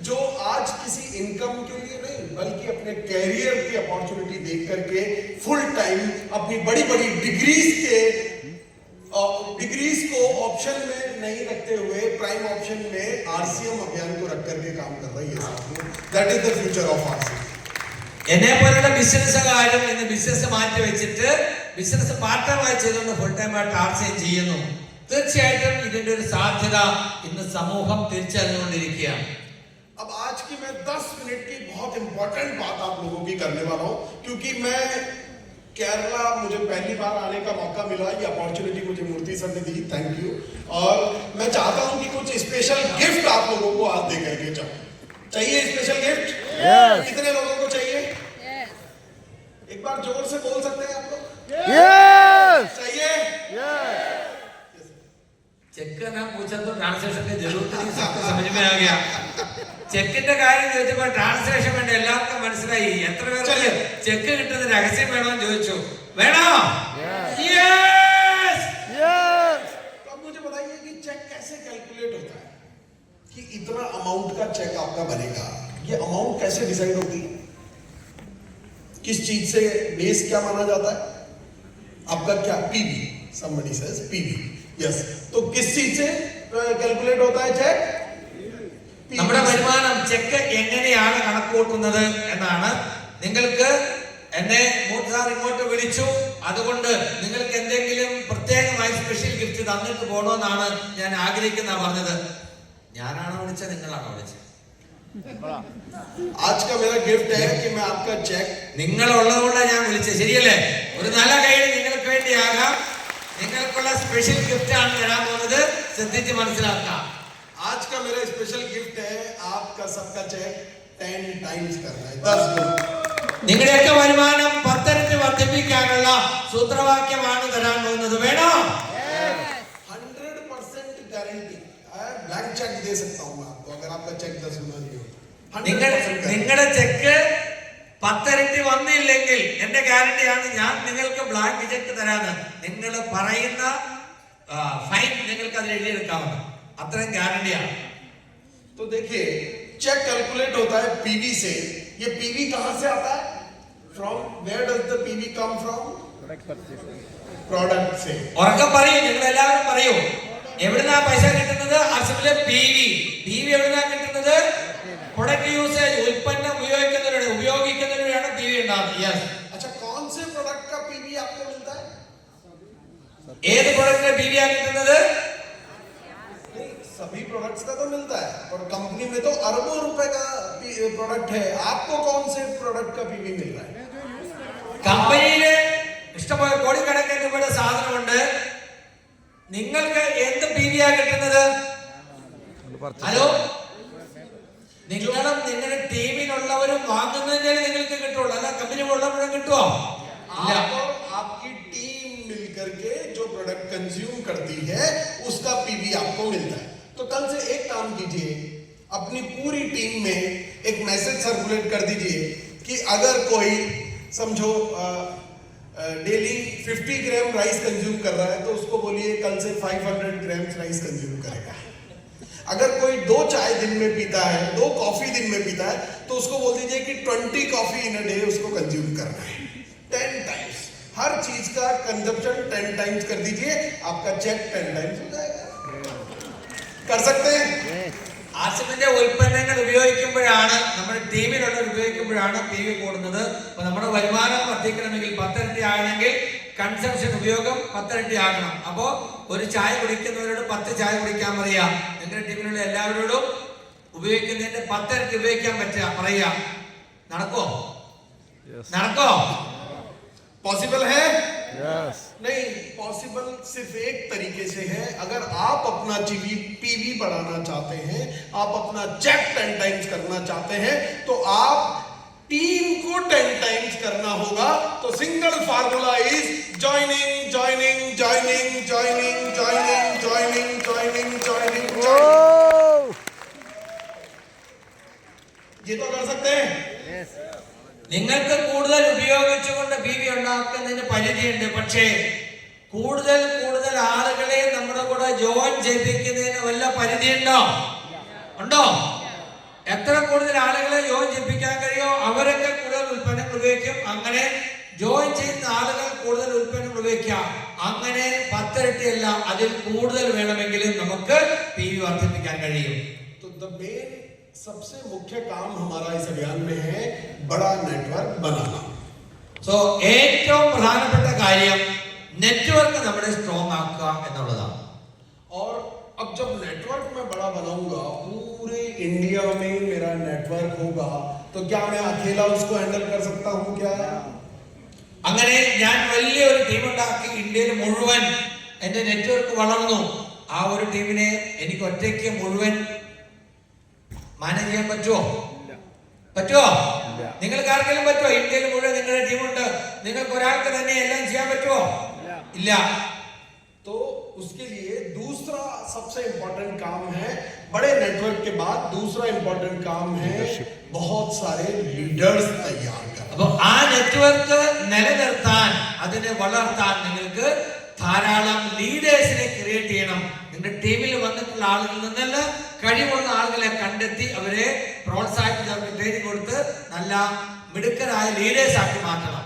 जो आज किसी इनकम के लिए नहीं बल्कि अपने कैरियर की अपॉर्चुनिटी देख करके फुल टाइम अपनी बड़ी बड़ी डिग्रीज को ऑप्शन में नहीं रखते हुए प्राइम ऑप्शन में आरसीएम अभियान को रख करके काम कर रही है. That is the future of RCM. എന്നെ പോലുള്ള ബിസിനസ്സുകാരും ഇന്ന് ബിസിനസ് മാറ്റി വെച്ചിട്ട് ബിസിനസ് പാർട്ട് ടൈം ആയി ചെയ്തുകൊണ്ട് ഫുൾ ടൈം ആയിട്ട് ആർസിഎം ചെയ്യുന്നു. തീർച്ചയായിട്ടും ഇതിന്റെ ഒരു സാധ്യത ഇന്ന് സമൂഹം തിരിച്ചറിഞ്ഞുകൊണ്ടിരിക്കുകയാണ്. अब आज की मैं 10 मिनट की बहुत इंपॉर्टेंट बात आप लोगों की करने वाला हूं क्योंकि मैं केरला मुझे पहली बार आने का मौका मिला, ये अपॉर्चुनिटी मुझे मूर्ति सर ने दी, थैंक यू. और मैं चाहता हूं कि कुछ स्पेशल गिफ्ट आप लोगों को आज दे करके जाऊं. चाहिए स्पेशल गिफ्ट? कितने लोगों को चाहिए? एक बार जोर से बोल सकते हैं आप लोग? चाहिए? ചെക്ക് എന്നാ പൂछा तो ट्रांसलेशन के जरूरत नहीं सबको समझ में आ गया. ചെക്കിന്റെ കാര്യം ചോദിച്ചപ്പോൾ ട്രാൻസ്ലേഷൻ വേണ്ട എല്ലാവർക്കും മനസ്സിലായി. എത്ര പേർക്ക് ചെക്ക് കിട്ടുന്ന രഹസ്യം വേണമെന്ന് ചോദിച്ചു. വേണോ? യെസ്. तो अब मुझे बताइए कि चेक कैसे कैलकुलेट होता है कि इतना अमाउंट का चेक आपका बनेगा, ये अमाउंट कैसे डिसाइड होती है, किस चीज से बेस क्या माना जाता है आपका, क्या PV, somebody says PV, yes. तो किस चीज से कैलकुलेट होता है चेक? നമ്മുടെ വരുമാനം ചെക്ക് എങ്ങനെയാണ് കണക്കുകൂട്ടുന്നത് എന്നാണ്. നിങ്ങൾക്ക് എന്നെ സാർ ഇങ്ങോട്ട് വിളിച്ചു, അതുകൊണ്ട് നിങ്ങൾക്ക് എന്തെങ്കിലും പ്രത്യേകമായി സ്പെഷ്യൽ ഗിഫ്റ്റ് തന്നിട്ട് പോകണമെന്നാണ് ഞാൻ ആഗ്രഹിക്കുന്ന പറഞ്ഞത്. ഞാനാണോ വിളിച്ചത്, നിങ്ങളാണോ വിളിച്ചത്? आज का मेरा गिफ्ट है कि मैं आपका चेक, നിങ്ങൾ ഉള്ളതുകൊണ്ടാണ് ഞാൻ വിളിച്ചത്, ശരിയല്ലേ? ഒരു നല്ല കൈയ്യടി നിങ്ങൾക്ക് വേണ്ടിയാകാം. നിങ്ങൾക്കുള്ള സ്പെഷ്യൽ ഗിഫ്റ്റ് ആണ് തരാൻ പോകുന്നത്, ശ്രദ്ധിച്ച് മനസ്സിലാക്കാം. आज का मेरा स्पेशल गिफ्ट है आपका सबका चेक 10 टाइम्स करना है, 10 गुना. നിങ്ങളുടെയൊക്കെ വരുമാനം 10 ഇരട്ടി വർദ്ധിപ്പിക്കാനുള്ള സൂത്രവാക്യമാണ് തരാൻ പോകുന്നത്. വേണോ? 100% गारंटी. ब्लैंक चेक दे सकता हूं मैं आपको अगर आपका चेक 10 गुना नहीं हो. നിങ്ങളുടെ ചെക്ക് 10 ഇരട്ടി വന്നില്ലെങ്കിൽ എന്റെ ഗ്യാരണ്ടിയാണ് ഞാൻ നിങ്ങൾക്ക് ബ്ലാങ്ക് ചെക്ക് തരാന്ന്. നിങ്ങൾ പറയുന്ന ഫൈൻ നിങ്ങൾക്ക് അതിൽ എഴുതിയെടുക്കാവുന്ന അത്രയും ഗ്യാരണ്ടിയാണ്. तो देखिए चेक कैलकुलेट होता है पीवी से. ये पीवी कहां से आता है? From where does the PV come from? Product से. ഉറക്കെ പറയൂ, നിങ്ങൾ എല്ലാവരും പറയൂ. എവിടുന്നാ പൈസ കിട്ടുന്നത്? അസമിലെ പി വി എവിടുന്നാ കിട്ടുന്നത്? പ്രൊഡക്റ്റ് യൂസേജ്, ഉൽപ്പന്നം ഉപയോഗിക്കുന്നതിലൂടെയാണ് പി വി ഉണ്ടാകുന്നത്. യെസ്. अच्छा, कौन से प्रोडक्ट का पीवी आपको मिलता है? ഏത് പ്രൊഡക്റ്റിന്റെ പി വി ആണ് കിട്ടുന്നത്? सभी प्रोडक्ट्स का तो मिलता है, और कंपनी में तो अरबों रुपए का प्रोडक्ट है. आपको कौन से प्रोडक्ट का पीवी मिल रहा है? കമ്പനിയില് ഇഷ്ടംപോലെ കോടിക്കണക്കിന് രൂപയുടെ സാധനമുണ്ട്. നിങ്ങൾക്ക് എന്ത് പി വി ആ കിട്ടുന്നത്? ഹലോ, നിങ്ങളും നിങ്ങളുടെ ടീമിലുള്ളവരും വാങ്ങുന്നതിന്റെ നിങ്ങൾക്ക് കിട്ടുള്ളൂ, അല്ല കമ്പനി ഉള്ളപ്പോഴും കിട്ടുമോ? आपको आपकी टीम मिलकर के जो प्रोडक्ट कंज्यूम करती है उसका पीवी आपको मिलता है. तो कल से एक काम कीजिए, अपनी पूरी टीम में एक मैसेज सर्कुलेट कर दीजिए कि अगर कोई समझो डेली 50 ग्राम राइस कंज्यूम कर रहा है तो उसको बोलिए कल से 500 ग्राम राइस कंज्यूम करेगा. अगर कोई 2 चाय दिन में पीता है, 2 कॉफी दिन में पीता है, तो उसको बोल दीजिए कि 20 कॉफी इन अ डे उसको कंज्यूम करना है. 10 टाइम्स हर चीज का कंजप्शन 10 टाइम्स कर दीजिए, आपका चेक 10 टाइम्स हो जाएगा. कर सकते हैं? ആസിമിന്റെ ഉൽപ്പന്നങ്ങൾ ഉപയോഗിക്കുമ്പോഴാണ്, നമ്മുടെ ടീമിലുള്ളവർ ഉപയോഗിക്കുമ്പോഴാണ് പി വി കൂടുന്നത്. അപ്പൊ നമ്മുടെ വരുമാനം വർദ്ധിക്കണമെങ്കിൽ 10 ഇരട്ടി ആകണമെങ്കിൽ കൺസംഷൻ ഉപയോഗം 10 ഇരട്ടി ആകണം. അപ്പോ ഒരു ചായ കുടിക്കുന്നവരോട് 10 ചായ കുടിക്കാൻ പറയാ. നിങ്ങളുടെ ടീമിലുള്ള എല്ലാവരോടും ഉപയോഗിക്കുന്നതിന്റെ 10 ഇരട്ടി ഉപയോഗിക്കാൻ പറയാ. നടക്കോ? നടക്കോ? पॉसिबल है? यस. नहीं, पॉसिबल सिर्फ एक तरीके से है. अगर आप अपना पीवी बढ़ाना चाहते हैं, आप अपना चेक 10 टाइम्स करना चाहते हैं, तो आप टीम को 10 टाइम्स करना होगा. तो single formula is joining joining joining joining joining joining joining joining. ये तो कर सकते हैं. यस. നിങ്ങൾക്ക് കൂടുതൽ ഉപയോഗിച്ചുകൊണ്ട് പി വി ഉണ്ടാക്കുന്നതിന് പരിധിയുണ്ട്. പക്ഷേ കൂടുതൽ ആളുകളെ നമ്മുടെ കൂടെ ജോയിൻ ചെയ്യിപ്പിക്കുന്നതിന് വല്ല പരിധിയുണ്ടോ? ഉണ്ടോ? എത്ര കൂടുതൽ ആളുകളെ ജോയിൻ ചെയ്യിപ്പിക്കാൻ കഴിയോ അവരൊക്കെ കൂടുതൽ ഉൽപ്പന്നങ്ങൾ ഉപയോഗിക്കും. അങ്ങനെ ജോയിൻ ചെയ്യുന്ന ആളുകൾ കൂടുതൽ ഉൽപ്പന്നങ്ങൾ ഉപയോഗിക്കാം. അങ്ങനെ 10 ഇരട്ടിയല്ല, അതിൽ കൂടുതൽ വേണമെങ്കിലും നമുക്ക് പി വി വർദ്ധിപ്പിക്കാൻ കഴിയും. तो द मेन सबसे मुख्य काम हमारा इस अभियान में है बड़ा नेटवर्क बनाना. സോ ഏറ്റവും പ്രധാനപ്പെട്ട കാര്യം നെറ്റ്വർക്ക് നമ്മുടെ സ്ട്രോങ് ആക്കുക എന്നുള്ളതാണ്. और अब जब नेटवर्क मैं बड़ा बनाऊंगा, पूरे इंडिया में मेरा नेटवर्क होगा, तो क्या मैं अकेला उसको हैंडल कर सकता हूं क्या? അങ്ങനെ ഞാൻ വലിയൊരു ടീം ഉണ്ടാക്കി ഇന്ത്യയിൽ മുഴുവൻ എന്റെ നെറ്റ്വർക്ക് വളർന്നു. ആ ഒരു ടീമിനെ എനിക്ക് ഒറ്റയ്ക്ക് മുഴുവൻ മാനേജ് ചെയ്യാൻ പറ്റുമോ? നിങ്ങൾക്ക് ആർക്കെങ്കിലും പറ്റുമോ? ഇന്ത്യയിൽ മുഴുവൻ നിങ്ങളുടെ ടീമുണ്ട്, നിങ്ങൾക്ക് ഒരാൾക്ക് തന്നെ എല്ലാം ചെയ്യാൻ പറ്റുമോ? ഇല്ല. तो उसके लिए दूसरा सबसे इंपॉर्टेंट काम है, बड़े नेटवर्क के बाद दूसरा इंपॉर्टेंट काम है बहुत सारे लीडर्स तैयार करना। അപ്പോൾ ആ നെറ്റ്വർക്ക് നിലനിർത്താൻ, അതിനെ വളർത്താൻ നിങ്ങൾക്ക് ധാരാളം ലീഡേഴ്സിനെ ക്രിയേറ്റ് ചെയ്യണം. നിങ്ങളുടെ ടീമിൽ വന്നിട്ടുള്ള ആളുകളിൽ നിന്നല്ല, കഴിവുള്ള ആളുകളെ കണ്ടെത്തി അവരെ പ്രോത്സാഹിപ്പിച്ച് അവർക്ക് ട്രെയിനിങ് കൊടുത്ത് നല്ല മിടുക്കരായ ലീഡേഴ്സ് ആക്കി മാറ്റണം.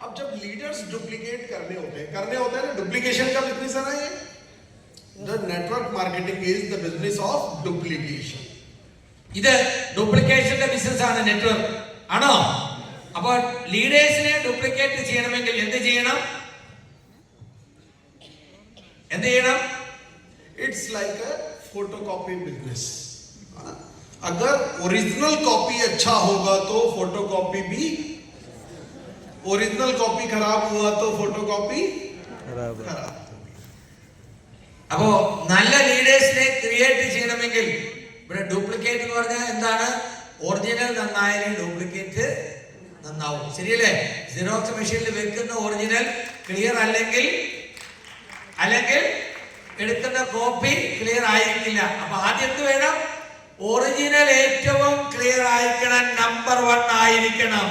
अब जब लीडर्स डुप्लीकेट करने होते हैं ना, डुप्लीकेशन का बिजनेस है ना ये। The network marketing is the business of duplication. ഇത് ഡ്യൂപ്ലിക്കേഷന്റെ ബിസിനസ് ആണ് നെറ്റ്വർക്ക്, ആണോ? അപ്പോൾ ലീഡേഴ്സിനെ ഡ്യൂപ്ലിക്കേറ്റ് ചെയ്യണമെങ്കിൽ എന്ത് ചെയ്യണം? It's like a photocopy business. अगर ओरिजिनल कॉपी अच्छा होगा तो फोटोकॉपी भी, ओरिजिनल कॉपी खराब हुआ तो फोटोकॉपी खराब. അപ്പോ നല്ല ലീഡേഴ്സിനെ ക്രിയേറ്റ് ചെയ്യണമെങ്കിൽ ഇവിടെ ഡ്യൂപ്ലിക്കേറ്റ് എന്ന് പറഞ്ഞാൽ എന്താണ്? ഒറിജിനൽ നന്നായാലും ഡ്യൂപ്ലിക്കേറ്റ് നന്നാവും, ശരിയല്ലേ? സിറോക്സ് മെഷീനിൽ വെക്കുന്ന ഒറിജിനൽ ക്ലിയർ അല്ലെങ്കിൽ എടുക്കുന്ന കോപ്പി ക്ലിയർ ആയിരിക്കില്ല. അപ്പൊ ആദ്യം എന്ത് വേണം? ഒറിജിനൽ ഏറ്റവും ക്ലിയർ ആയിരിക്കണം, നമ്പർ 1 ആയിരിക്കണം.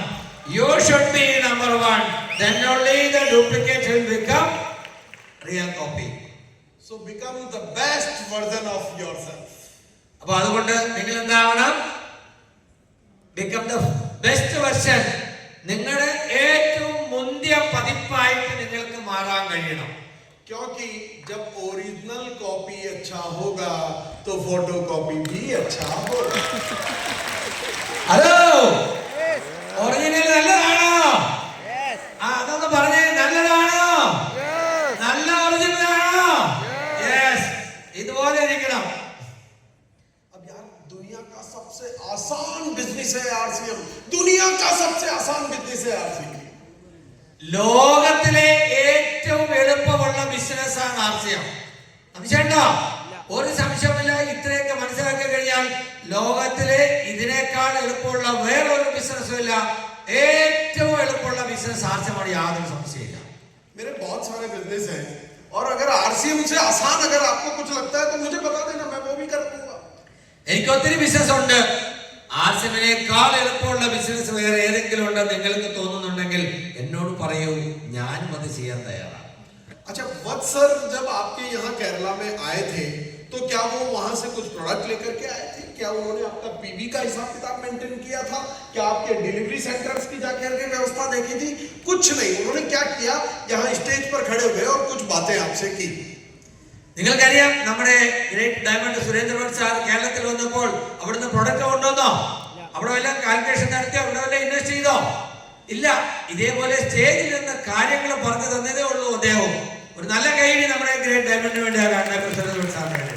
You should be number 1. Then only the duplicate will become real copy. So become the best version of yourself. അപ്പോൾ അതുകൊണ്ട് നിങ്ങൾ എന്താവണം? Become the best version. നിങ്ങളുടെ ഏറ്റവും മുന്തിയ പതിപ്പായിട്ട് നിങ്ങൾക്ക് മാറാൻ കഴിയണം. क्योंकि जब ओरिजिनल कॉपी अच्छा होगा तो फोटो कॉपी भी अच्छा होगा. ഹലോ, ഒറിജിനൽ നല്ലതാണോ? അതൊന്ന് പറഞ്ഞേ, നല്ലതാണോ? നല്ല ഒറിജിനൽ ആണോ? യെസ്, ഇതുപോലെ ഇരിക്കണം. अब यार दुनिया का सबसे आसान बिजनेस है आरसीएम. दुनिया का सबसे आसान बिजनेस है आरसीएम. ലോകത്തിലെ ഏറ്റവും എളുപ്പമുള്ള ബിസിനസ് ആണ് ആർസിഎം. സംശയമുണ്ടോ? ഒരു സംശയമില്ല. ഇത്രയൊക്കെ മനസ്സിലാക്കി കഴിഞ്ഞാൽ ലോകത്തിലെ ഇതിനേക്കാൾ എളുപ്പമുള്ള വേറൊരു ബിസിനസ്സും ഇല്ല. ഏറ്റവും എളുപ്പമുള്ള ബിസിനസ് ആർസിഎമാണ്, യാതൊരു സംശയമില്ല. मेरे बहुत सारे बिजनेस हैं और अगर आरसीएम से आसान अगर आपको कुछ लगता है तो मुझे बता देना, मैं वो भी कर दूंगा. എനിക്ക് ഒത്തിരി ബിസിനസ് ഉണ്ട്. ആർസിഎമ്മിനേക്കാൾ എളുപ്പമുള്ള ബിസിനസ് വേറെ ഏതെങ്കിലും ഉണ്ടെന്ന് നിങ്ങൾക്ക് തോന്നുന്നുണ്ടെങ്കിൽ എന്നോട് പറയൂ, ഞാനും അത് ചെയ്യാൻ തയ്യാറാണ്. अच्छा वत्स सर जब आपके यहाँ केरला में आए थे तो क्या वो वहां से कुछ प्रोडक्ट लेकर के आए थे? क्या उन्होंने आपका पीवी का हिसाब किताब मेंटेन किया था? क्या आपके डिलीवरी सेंटर्स की जाकर के व्यवस्था देखी थी? कुछ नहीं. उन्होंने क्या किया, यहाँ स्टेज पर खड़े हुए और कुछ बातें आपसे की. നിങ്ങൾക്കറിയാം, നമ്മുടെ ഗ്രേറ്റ് ഡയമണ്ട് സുരേന്ദ്രൻ സാർ കേരളത്തിൽ വന്നപ്പോൾ അവിടുന്ന് പ്രൊഡക്റ്റ് കൊണ്ടുവന്നോ? അവിടെ വല്ല കാൽക്കുലേഷൻ നടത്തിയോ? അവിടെ വല്ല ഇൻവെസ്റ്റ് ചെയ്തോ? ഇല്ല. ഇതേപോലെ സ്റ്റേജിൽ നിന്ന് കാര്യങ്ങൾ പറഞ്ഞു തന്നതേ ഉള്ളൂ അദ്ദേഹം. ഒരു നല്ല കൈയ്യടി നമ്മുടെ ഗ്രേറ്റ് ഡയമണ്ടിന് വേണ്ടി സുരേന്ദ്രൻ സാറിന് വേണ്ടി.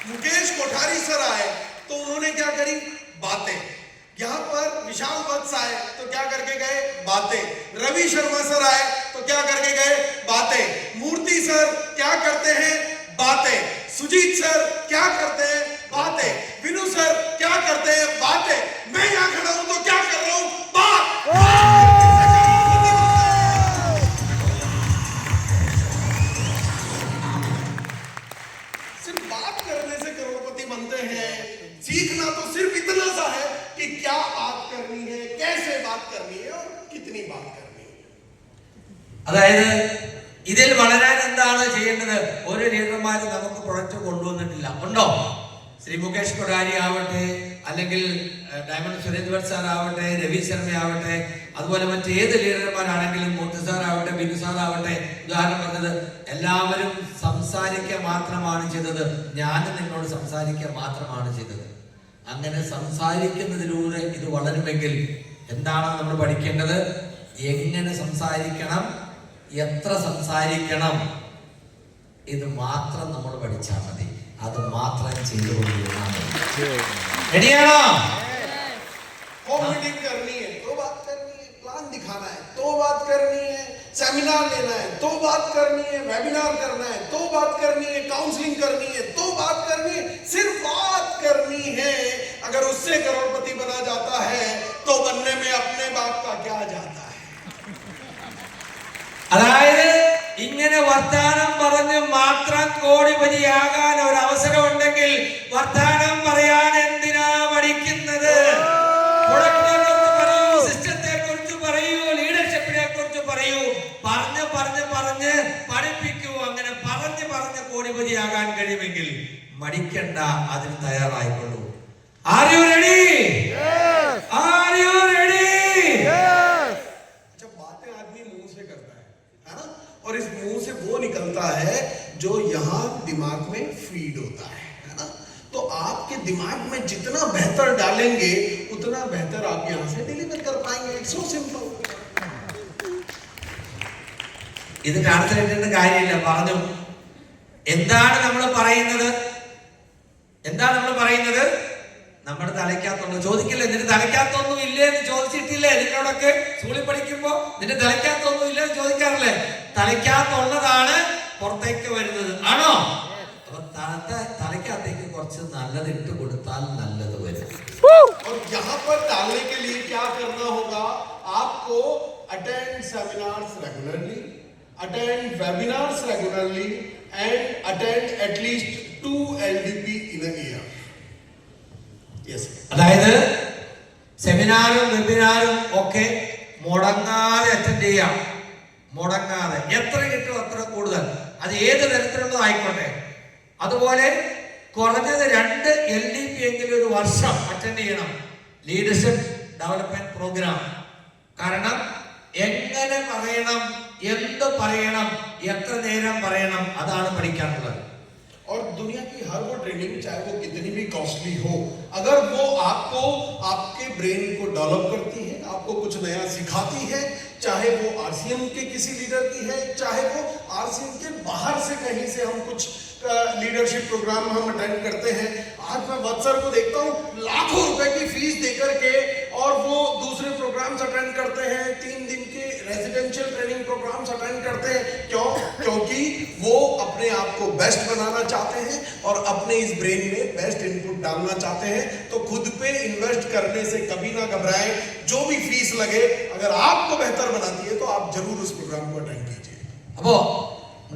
मुकेश कोठारी सर आए तो उन्होंने क्या करी? बातें. यहाँ पर विशाल वत्स आए तो क्या करके गए? बातें. रवि शर्मा सर आए तो क्या करके गए? बातें. मूर्ति सर क्या करते हैं? बातें. सुजीत सर क्या करते हैं? बातें. विनु सर क्या करते हैं? बातें. मैं यहाँ खड़ा हूं तो क्या कर रहा हूं? बात. सिर्फ बात करने से करोड़पति बनते हैं. सीखना तो सिर्फ इतना सा है कि क्या बात करनी है, कैसे बात करनी है और कितनी बात करनी है. അതായത് ഇതിൽ വളരാൻ എന്താണ് ചെയ്യേണ്ടത്? ഒരു ലീഡർമാരും നമുക്ക് പ്രൊഡക്റ്റ് കൊണ്ടുവന്നിട്ടില്ല, ഉണ്ടോ? ശ്രീ മുകേഷ് കൊടാരി ആവട്ടെ, അല്ലെങ്കിൽ ഡയമണ്ട് സുരേന്ദ്രൻ സാർ ആവട്ടെ, രവി ശർമ്മ ആവട്ടെ, അതുപോലെ മറ്റേത് ലീഡർമാരാണെങ്കിലും മൂർത്തി സാർ ആവട്ടെ, ബിനു സാർ ആവട്ടെ, ഉദാഹരണം പറഞ്ഞത്, എല്ലാവരും സംസാരിക്കുക മാത്രമാണ് ചെയ്തത്. ഞാനും നിന്നോട് സംസാരിക്കുക മാത്രമാണ് ചെയ്തത്. അങ്ങനെ സംസാരിക്കുന്നതിലൂടെ ഇത് വളരുമെങ്കിൽ എന്താണ് നമ്മൾ പഠിക്കേണ്ടത്? എങ്ങനെ സംസാരിക്കണം, എത്ര സംസാരിക്കണം, ഇത് മാത്രം നമ്മൾ പഠിച്ചാൽ മതി. അത് മാത്രം ചെയ്തുകൊണ്ടിരുന്നാൽ മതി. റെഡിയാണോ? होम मीटिंग करनी है तो बात करनी है, प्लान दिखाना है तो बात करनी है, सेमिनार लेना है तो बात करनी है, वेबिनार करना है तो बात करनी है, काउंसलिंग करनी है तो बात करनी है. सिर्फ बात करनी है. अगर उससे करोड़पति बना जाता है तो बनने में अपने बाप का क्या जाता है. അതായത് ഇങ്ങനെ വർത്താനം പറഞ്ഞ് മാത്രം കോടിപതിയാകാൻ ഒരു അവസരം ഉണ്ടെങ്കിൽ വർത്താനം പറയാൻ എന്തിനാ പഠിക്കുന്നത്? പ്രൊഡക്റ്റിനെ കുറിച്ച് പറയൂ, സിസ്റ്റത്തെ കുറിച്ച് പറയൂ, ലീഡർഷിപ്പിനെ കുറിച്ച് പറയൂ. പറഞ്ഞ് പറഞ്ഞ് പറഞ്ഞ് പഠിപ്പിക്കൂ. അങ്ങനെ പറഞ്ഞ് പറഞ്ഞ് കോടിപതിയാകാൻ കഴിയുമെങ്കിൽ മടിക്കണ്ട, അതിന് തയ്യാറായിക്കൊള്ളൂ. Are you ready? Yes. Are you ready? Yes. अच्छा, बातें आदमी मुंह से करता है ना, और इस मुंह से वो निकलता है जो यहाँ दिमाग में फीड होता है ना। तो आपके दिमाग में जितना बेहतर डालेंगे उतना बेहतर आप यहाँ से डिलीवर कर पाएंगे. It's so simple. ഇത് ട്രാൻസ്ലേറ്റ് ചെയ്യേണ്ട കാര്യമില്ല, പറഞ്ഞു. എന്താണ് നമ്മൾ പറയുന്നത്? എന്താണ് നമ്മൾ പറയുന്നത്? നമ്മുടെ തലയ്ക്കകത്തൊന്നും ചോദിക്കില്ല. നിന്റെ തലയ്ക്കകത്തൊന്നും ഇല്ലേ എന്ന് ചോദിച്ചിട്ടില്ലേ? നിങ്ങളോടൊക്കെ സ്കൂളിൽ പഠിക്കുമ്പോ നിന്റെ തലയ്ക്കകത്തൊന്നും ഇല്ലേ എന്ന് ചോദിക്കാറില്ലേ? തലയ്ക്കകത്തുള്ളതാണ് പുറത്തേക്ക് വരുന്നത്, ആണോ? അപ്പൊ തലയ്ക്കകത്തേക്ക് കുറച്ച് നല്ലത് ഇട്ട് കൊടുത്താൽ നല്ലത് വരും. और यहाँ पर डालने के लिए क्या करना होगा? आपको attend seminars regularly, attend webinars regularly and attend at least 2 LDP in a year. Yes. അതായത് സെമിനാറും വെബിനാറും ഒക്കെ മുടങ്ങാതെ അറ്റൻഡ് ചെയ്യാം. മുടങ്ങാതെ എത്ര കിട്ടും അത്ര കൂടുതൽ, അത് ഏത് തരത്തിലുള്ളതായിക്കോട്ടെ. അതുപോലെ കുറഞ്ഞത് 2 LDP എങ്കിലും ഒരു വർഷം അറ്റൻഡ് ചെയ്യണം, ലീഡർഷിപ്പ് ഡെവലപ്മെന്റ് പ്രോഗ്രാം. കാരണം എങ്ങനെ പറയണം, എന്ത് പറയണം, എത്ര നേരം പറയണം, അതാണ് പഠിക്കാനുള്ളത്. और दुनिया की हर वो ट्रेनिंग, चाहे वो कितनी भी कॉस्टली हो, अगर वो आपको आपके ब्रेन को डेवलप करती है, आपको कुछ नया सिखाती है, चाहे वो आरसीएम के किसी लीडर की है, चाहे वो आरसीएम के बाहर से कहीं से हम कुछ लीडरशिप प्रोग्राम हम अटेंड करते हैं. आज मैं वत्सर को देखता हूँ लाखों रुपए की फीस देकर के, और वो दूसरे प्रोग्राम्स अटेंड करते हैं, 3 दिन के रेजिडेंशियल ट्रेनिंग प्रोग्राम्स अटेंड करते हैं. क्यों? क्योंकि वो अपने आप को बेस्ट बनाना चाहते हैं और अपने इस ब्रेन में बेस्ट इनपुट डालना चाहते हैं. तो खुद पे इन्वेस्ट करने से कभी ना घबराएं. जो भी फीस लगे, अगर आपको बेहतर बनाती है तो आप जरूर उस प्रोग्राम को अटेंड कीजिए. അപ്പോ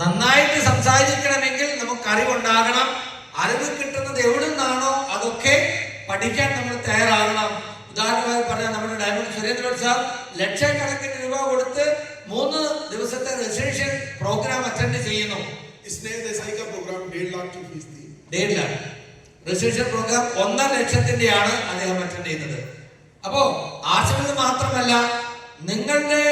നന്നായിട്ട് സംസാരിക്കണമെങ്കിൽ നമുക്ക് അറിവുണ്ടാകണം. അറിവ് കിട്ടുന്നത് എവിടെ നിന്നാണോ അതൊക്കെ പഠിക്കാൻ നമ്മൾ തയ്യാറാകണം. ഉദാഹരണമായി പറഞ്ഞാൽ നമ്മുടെ ഡയമണ്ട് സുരേന്ദ്രൻ സാർ ലക്ഷക്കണക്കിന് രൂപ കൊടുത്ത് 3 ദിവസത്തെ റെസിഡൻഷ്യൽ പ്രോഗ്രാം അറ്റൻഡ് ചെയ്യുന്നു. स्नेह देसाई का प्रोग्राम 1.5 लाख की फीस थी. 1.5 लाख റെസിഡൻഷ്യൽ പ്രോഗ്രാം 1.5 ലക്ഷത്തിന്റെയാണ് അദ്ദേഹം അറ്റൻഡ് ചെയ്യുന്നത്. അപ്പോ ആശുപത്രി മാത്രമല്ല, നിങ്ങളുടെ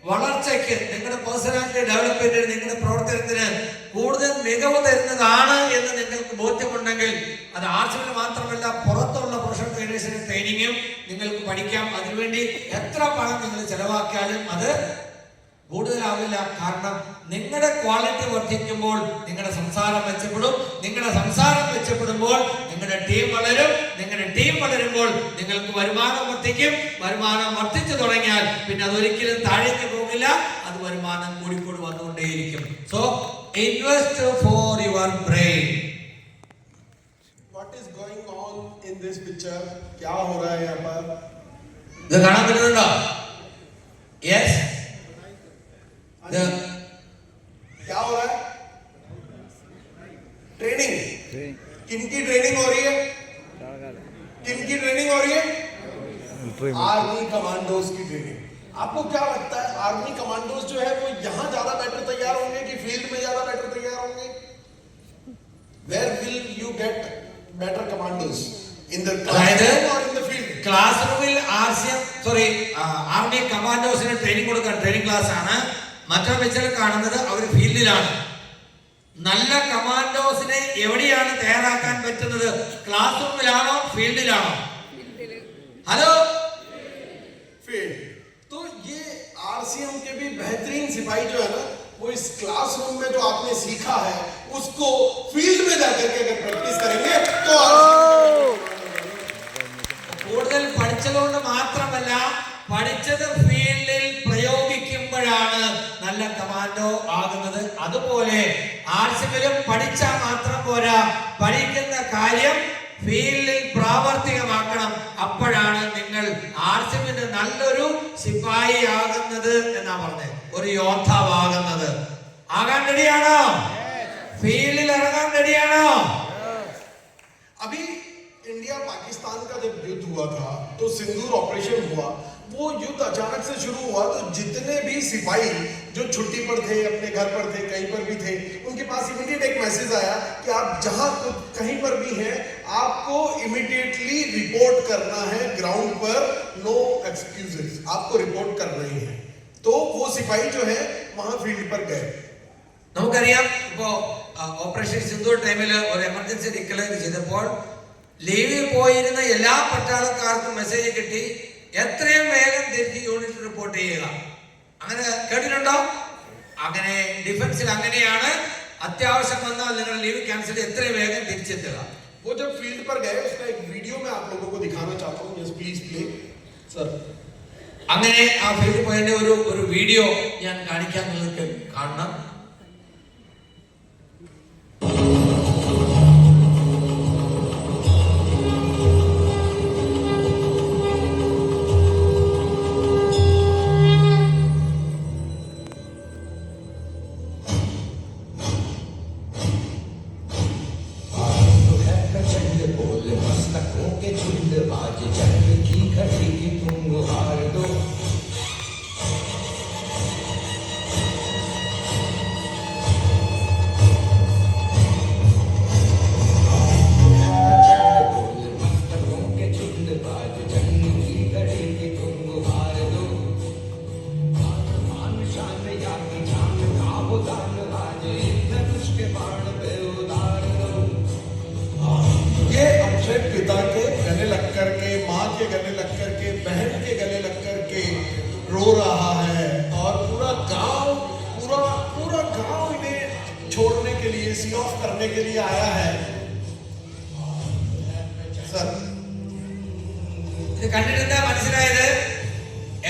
വളർച്ചയ്ക്ക്, നിങ്ങളുടെ പേഴ്സണാലിറ്റി ഡെവലപ്മെന്റിന്, നിങ്ങളുടെ പ്രവർത്തനത്തിന് കൂടുതൽ മികവ് തരുന്നതാണ് എന്ന് നിങ്ങൾക്ക് ബോധ്യമുണ്ടെങ്കിൽ അത് ആർട്സിൽ മാത്രമല്ല, പുറത്തുള്ള പ്രൊഫഷണൽ ട്രെയിനേഴ്സിന്റെ ട്രെയിനിങ്ങും നിങ്ങൾക്ക് പഠിക്കാം. അതിനുവേണ്ടി എത്ര പണം നിങ്ങൾ ചെലവാക്കിയാലും അത് കൂടുതലാവില്ല. കാരണം നിങ്ങളുടെ ക്വാളിറ്റി വർദ്ധിക്കുമ്പോൾ നിങ്ങളുടെ സംസാരം മെച്ചപ്പെടും. നിങ്ങളുടെ സംസാരം മെച്ചപ്പെടുമ്പോൾ നിങ്ങളുടെ ടീം വളരും. നിങ്ങളുടെ ടീം വളരുമ്പോൾ നിങ്ങൾക്ക് വരുമാനം വർദ്ധിക്കും. വരുമാനം വർദ്ധിച്ചു തുടങ്ങിയാൽ പിന്നെ അതൊരിക്കലും താഴേക്ക് പോകില്ല, അത് വരുമാനം കൂടിക്കൂടി വന്നുകൊണ്ടേയിരിക്കും. So invest for your brain. What is going on in this picture? क्या हो रहा है यहाँ पर? ഇത് കാണാൻ പറ്റുന്നുണ്ടോ? യെസ്. क्या हो रहा है? ट्रेनिंग. किनकी ट्रेनिंग हो रही है? किनकी ट्रेनिंग हो रही है? आर्मी कमांडोज की ट्रेनिंग. आपको क्या लगता है, आर्मी कमांडोज जो है वो यहाँ ज्यादा बेटर तैयार होंगे कि फील्ड में ज्यादा बेटर तैयार होंगे? Where will you get better commandos? In the classroom or in the field? Class റൂമിൽ ആർമി കമാൻഡോസിന് ട്രെയിനിങ് കൊടുക്കാൻ ട്രെയിനിങ് ക്ലാസ് ആണ്. മറ്റൊരു പിക്ചറിൽ കാണുന്നത് അവർ ഫീൽഡിലാണ്. നല്ല കമാൻഡോസിനെ എവിടെയാണ് തയ്യാറാക്കാൻ പറ്റുന്നത്? ക്ലാസ് റൂമിലാണോ ഫീൽഡിലാണോ? Hello, field. तो ये आरसीएम के भी बेहतरीन सिपाही जो है ना, वो इस क्लासरूम में जो आपने सीखा है उसको फील्ड में जाकर के अगर प्रैक्टिस करेंगे तो കൂടുതൽ പഠിച്ചതുകൊണ്ട് മാത്രമല്ല, പഠിച്ചത് ഫീൽഡിൽ പ്രയോഗിക്കുമ്പോഴാണ് നല്ല കമാൻഡോ ആകുന്നത്. അതുപോലെ ആർട്സിലും പഠിച്ചാൽ മാത്രം പോരാ, പഠിക്കുന്ന കാര്യം ഫീൽഡിൽ പ്രാവർത്തികമാക്കണം. അപ്പോഴാണ് നിങ്ങൾ ആർട്സിന് നല്ലൊരു സിപ്പായി ആകുന്നത് എന്നാ പറഞ്ഞത്, ഒരു യോദ്ധാവാകുന്നത്. ആകാൻ റെഡിയാണോ? ഫീൽഡിൽ ഇറങ്ങാൻ റെഡിയാണോ? अभी इंडिया पाकिस्तान का जब युद्ध हुआ था तो सिंदूर ऑपरेशन हुआ, वो युद्ध अचानक से शुरू हुआ तो जितने भी सिपाही जो छुट्टी पर थे, अपने घर पर थे, कहीं पर भी थे, उनके पास इमीडिएट एक मैसेज आया कि आप जहां कहीं पर भी हैं आपको इमीडिएटली रिपोर्ट करना है ग्राउंड पर, नो एक्सक्यूजेस, आपको रिपोर्ट कर रही है। तो वो सिपाही जो है वहां फील्ड पर गए। നമുക്കറിയാം ഇപ്പോ ഓപ്പറേഷൻ സിന്ദൂർ ടൈമിൽ ഒരു എമർജൻസി ഡിക്ലെയർ ചെയ്തപ്പോൾ ലീവിൽ പോയിരുന്ന എല്ലാ പട്ടാളക്കാർക്കും മെസ്സേജ് കിട്ടി, എത്രയും വേഗം തിരിച്ച് യൂണിറ്റ് റിപ്പോർട്ട് ചെയ്യുക. അങ്ങനെ കേട്ടിട്ടുണ്ടോ? അങ്ങനെ ഡിഫൻസിൽ അങ്ങനെയാണ്, അത്യാവശ്യം വന്നാൽ നിങ്ങൾ ലീവ് ക്യാൻസൽ എത്രയും വേഗം തിരിച്ചെത്തുക. वो जब फील्ड पर गए उसका एक वीडियो मैं आप लोगों को दिखाना चाहता हूँ, यस प्लीज प्ले सर। അങ്ങനെ ആ ഫീൽഡിൽ പോയതിന്റെ ഒരു വീഡിയോ ഞാൻ കാണിക്കാൻ നിങ്ങൾക്ക് കാണണം. पिता के गले लग करके, माँ के गले लग करके, बहन के गले लग करके रो रहा है और पूरा गांव इन्हें छोड़ने के लिए, सी ऑफ करने के लिए आया है सर। ഇത് കണ്ടിട്ട് എന്താ മനസ്സിലായത്?